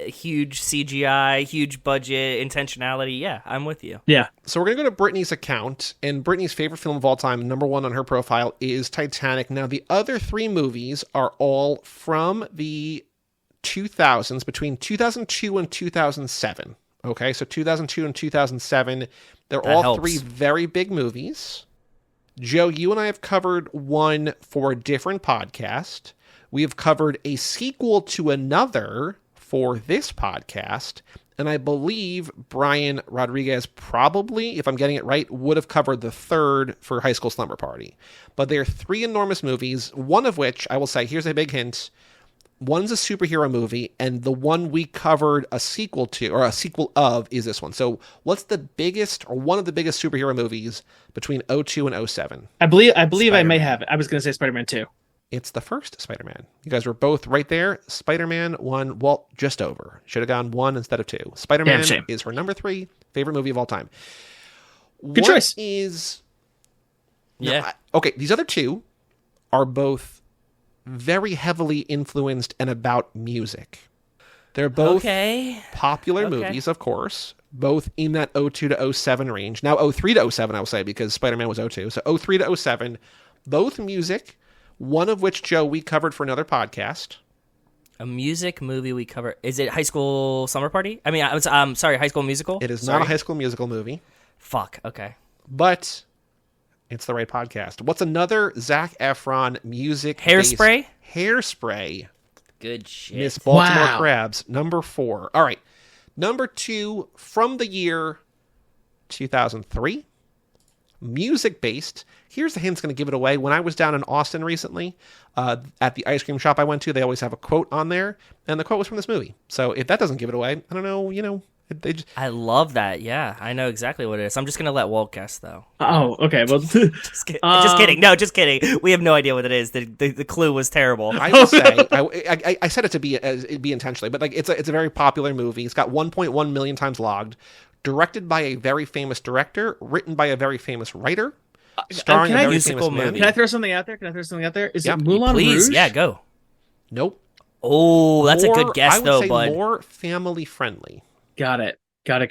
huge CGI, huge budget, intentionality. Yeah, I'm with you. Yeah. So we're going to go to Brittany's account, and Brittany's favorite film of all time, number 1 on her profile, is Titanic. Now, the other 3 movies are all from the 2000s, between 2002 and 2007. Okay, so 2002 and 2007, they're That all helps. 3 very big movies. Joe, you and I have covered one for a different podcast. We have covered a sequel to another for this podcast. And I believe Brian Rodriguez probably, if I'm getting it right, would have covered the 3rd for High School Slumber Party. But they're 3 enormous movies, one of which, I will say, here's a big hint, one's a superhero movie, and the one we covered a sequel to, or a sequel of, is this one. So what's the biggest, or one of the biggest superhero movies between 02 and 07? I believe I Spider-Man. may have it. I was going to say Spider-Man 2. It's the first Spider-Man. You guys were both right there. Spider-Man won, Walt just over. Should have gone 1 instead of 2. Spider-Man Damn shame. is her number 3 favorite movie of all time. Good choice. Yeah. Okay, these other 2 are both very heavily influenced and about music. They're both popular movies, of course, both in that 02 to 07 range. Now 03 to 07, I will say, because Spider-Man was 02. So 03 to 07, both music, one of which, Joe, we covered for another podcast. A music movie we cover. Is it High School Summer Party? I mean, I'm sorry, High School Musical? It is not a High School Musical movie, Fuck, okay. but it's the right podcast. What's another Zac Efron music? Hairspray? Hairspray. Good shit. Miss Baltimore Wow. Crabs, number 4. All right. Number 2, from the year 2003. Music-based. Here's the hint's going to give it away. When I was down in Austin recently, at the ice cream shop I went to, they always have a quote on there, and the quote was from this movie. So if that doesn't give it away, I don't know, they just... I love that. Yeah, I know exactly what it is. I'm just going to let Walt guess, though. Oh, okay. Well, Just kidding. No, just kidding. We have no idea what it is. The clue was terrible. I will say, I said it to be intentionally, but like it's a very popular movie. It's got 1.1 million times logged. Directed by a very famous director, written by a very famous writer, starring can a I- very musical famous man. movie. can I throw something out there? Is Yep. it Moulin Please, Rouge? yeah, go. Nope. Oh, that's a More- good guess, I would though, say bud. more family friendly. Got it. I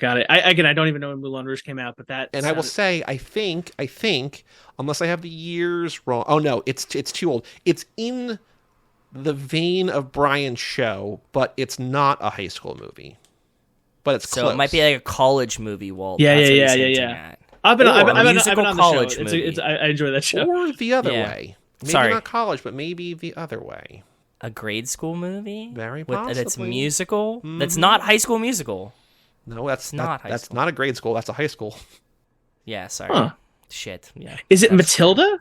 don't even know when Moulin Rouge came out, but that. And I will say, I think, unless I have the years wrong. Oh no, it's too old. It's in the vein of Brian's show, but it's not a high school movie. But it's So close. it might be like a college movie, Walt. Yeah, That's what yeah, he's yeah, hinting yeah. at. I've been Or on a musical the college show. movie. I enjoy that show. Or the other Yeah. way. Maybe Sorry. not college, but maybe the other way. A grade school movie? Very That's possibly. musical? That's not High School Musical. No, that's not high That's school. not a grade school. That's a high school. Yeah, sorry. Huh. Shit, yeah. Is it Matilda?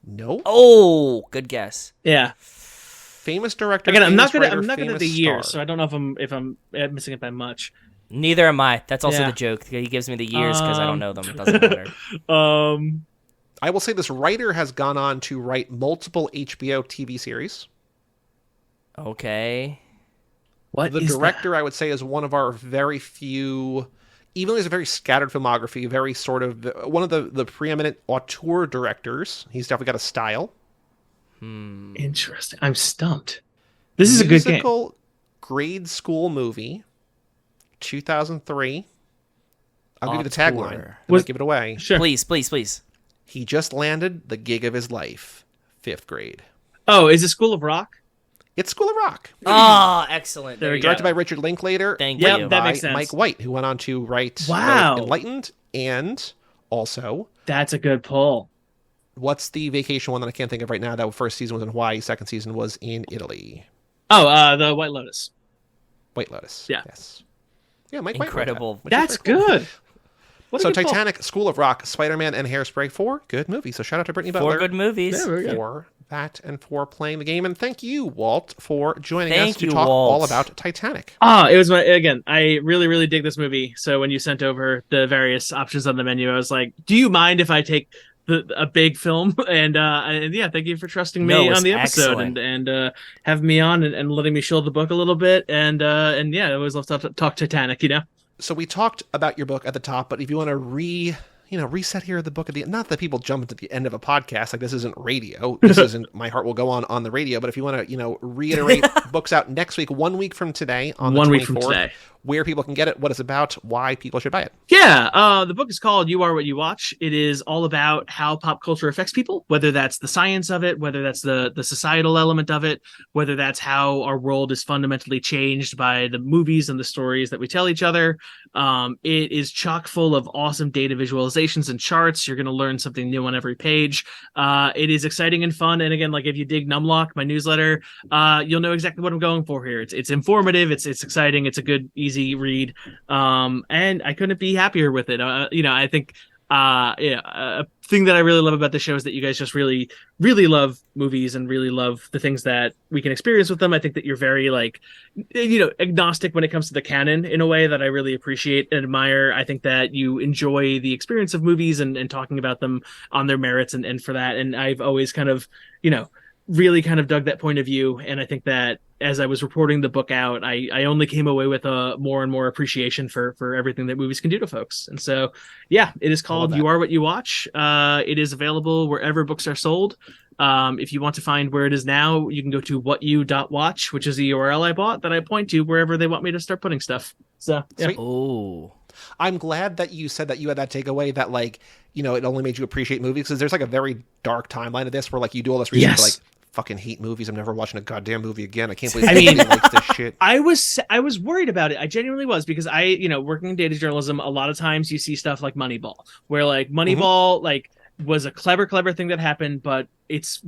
No. Oh, good guess. Yeah. Famous director. Again, I'm not famous gonna. writer, I'm not gonna famous the year, star. so I don't know if I'm missing it by much. Neither am I. That's also Yeah. the joke. He gives me the years because I don't know them. It doesn't matter. I will say this writer has gone on to write multiple HBO TV series. Okay. What The is director, I would say, is one of our very few, even though he's a very scattered filmography, very sort of, one of the preeminent auteur directors. He's definitely got a style. that? Interesting. I'm stumped. This is a good game. Musical grade school movie, 2003. I'll give you the tagline. Auteur. I might give it away. Sure. Please, please, please. He just landed the gig of his life, 5th grade. Oh, is it School of Rock? It's School of Rock. Oh, excellent. There we go. Directed by Richard Linklater. Thank Yep, you. that by makes sense. Mike White, who went on to write Wow. both Enlightened and also, That's a good pull. what's the vacation one that I can't think of right now? That first season was in Hawaii, second season was in Italy. Oh, the White Lotus. White Lotus. Yeah. Yes. Yeah, Mike White wrote that, Incredible. which is That's very cool. good. What a So good pull. Titanic, School of Rock, Spider-Man, and Hairspray, 4 good movies. So shout out to Brittany Butler. 4 good movies. Yeah, very good. for that and for playing the game. And thank you, Walt, for joining us Thank to you, talk Walt. all about Titanic. It was again, I really, really dig this movie. So when you sent over the various options on the menu, I was like, do you mind if I take a big film? And yeah, thank you for trusting me No, on the it's episode excellent. and having me on and letting me show the book a little bit. And yeah, I always love to talk Titanic, So we talked about your book at the top, but if you want to reset here the book at the end, not that people jump into the end of a podcast, like this isn't radio. This isn't My Heart Will Go On the radio. But if you want to, reiterate books out next week, 1 week from today on the 24th, week from today. Where people can get it, what it's about, why people should buy it. Yeah, the book is called You Are What You Watch. It is all about how pop culture affects people, whether that's the science of it, whether that's the societal element of it, whether that's how our world is fundamentally changed by the movies and the stories that we tell each other. It is chock full of awesome data visualizations and charts. You're going to learn something new on every page. It is exciting and fun. And again, like if you dig Numlock, my newsletter, you'll know exactly what I'm going for here. It's informative. It's exciting. It's a good, easy read. And I couldn't be happier with it. I think a thing that I really love about the show is that you guys just really, really love movies and really love the things that we can experience with them. I think that you're very agnostic when it comes to the canon in a way that I really appreciate and admire. I think that you enjoy the experience of movies and talking about them on their merits and for that. And I've always kind of, really kind of dug that point of view. And I think that as I was reporting the book out, I only came away with a more and more appreciation for everything that movies can do to folks. And so, yeah, it is called You Are What You Watch. It is available wherever books are sold. If you want to find where it is now, you can go to whatyou.watch, which is the URL I bought that I point to wherever they want me to start putting stuff. So, yeah. Sweet. Oh, I'm glad that you said that you had that takeaway that it only made you appreciate movies, because there's a very dark timeline of this where you do all this research, Yes. fucking hate movies. I'm never watching a goddamn movie again. I can't believe anybody likes this shit. I was worried about it. I genuinely was, because working in data journalism, a lot of times you see stuff like Moneyball, where Moneyball was a clever thing that happened, but it's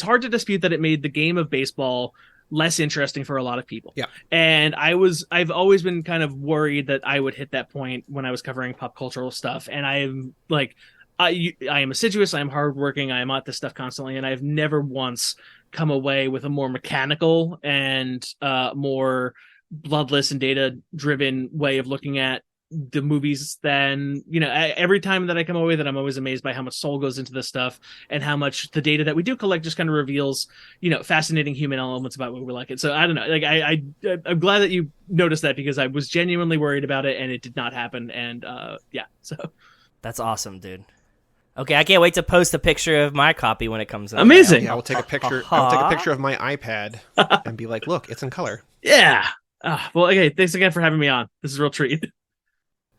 hard to dispute that it made the game of baseball less interesting for a lot of people. Yeah. And I've always been kind of worried that I would hit that point when I was covering pop cultural stuff. And I'm I am assiduous, I am hardworking, I am at this stuff constantly, and I've never once come away with a more mechanical and more bloodless and data-driven way of looking at the movies than, every time that I come away that I'm always amazed by how much soul goes into this stuff and how much the data that we do collect just kind of reveals, fascinating human elements about what we like it. So I don't know, I'm glad that you noticed that, because I was genuinely worried about it and it did not happen. And so. that's awesome, dude. Okay, I can't wait to post a picture of my copy when it comes out. Amazing. Yeah, I will take a picture. I will take a picture of my iPad and be like, look, it's in color. Yeah. Well, okay. Thanks again for having me on. This is a real treat.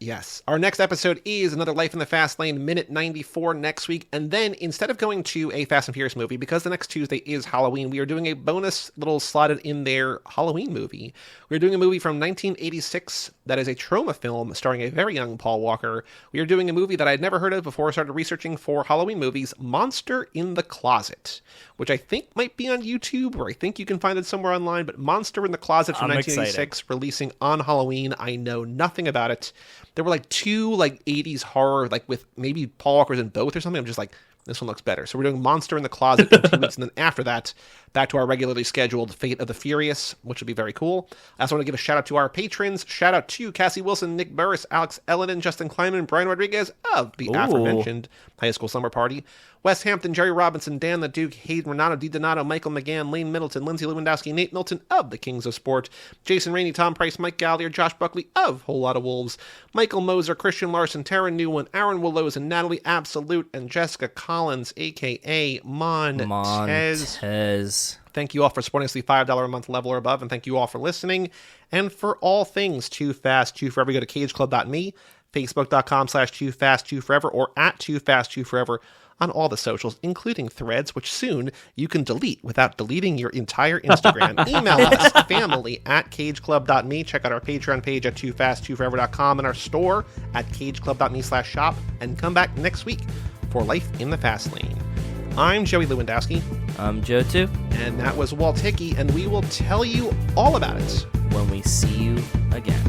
Yes. Our next episode is Another Life in the Fast Lane, minute 94 next week. And then instead of going to a Fast and Furious movie, because the next Tuesday is Halloween, we are doing a bonus little slotted in there Halloween movie. We're doing a movie from 1986 that is a trauma film starring a very young Paul Walker. We are doing a movie that I'd never heard of before I started researching for Halloween movies, Monster in the Closet, which I think might be on YouTube, or I think you can find it somewhere online, but Monster in the Closet from I'm 1986, releasing on Halloween. I know nothing about it. There were two 80s horror, with maybe Paul Walker's in both or something. I'm just this one looks better. So we're doing Monster in the Closet in 2 weeks, and then after that, back to our regularly scheduled Fate of the Furious, which will be very cool. I also want to give a shout out to our patrons. Shout out to Cassie Wilson, Nick Burris, Alex Ellenen, Justin Kleinman, Brian Rodriguez of the aforementioned High School Summer Party, Wes Hampton, Jerry Robinson, Dan the Duke, Hayden Renato, Di Donato, Michael McGann, Lane Middleton, Lindsay Lewandowski, Nate Milton of the Kings of Sport, Jason Rainey, Tom Price, Mike Gallagher, Josh Buckley of Whole Lot of Wolves, Michael Moser, Christian Larson, Tara Newman, Aaron Willows, and Natalie Absolute, and Jessica Collins, a.k.a. Montez. Thank you all for supporting us the $5 a month level or above, and thank you all for listening. And for all things Too Fast, Too Forever, go to cageclub.me, facebook.com/TooFastTooForever, or at TooFastTooForever on all the socials, including Threads, which soon you can delete without deleting your entire Instagram. Email us, family@cageclub.me. Check out our Patreon page at TooFastTooForever.com and our store at cageclub.me/shop. And come back next week for Life in the Fast Lane. I'm Joey Lewandowski. I'm Joe too. And that was Walt Hickey, and we will tell you all about it when we see you again.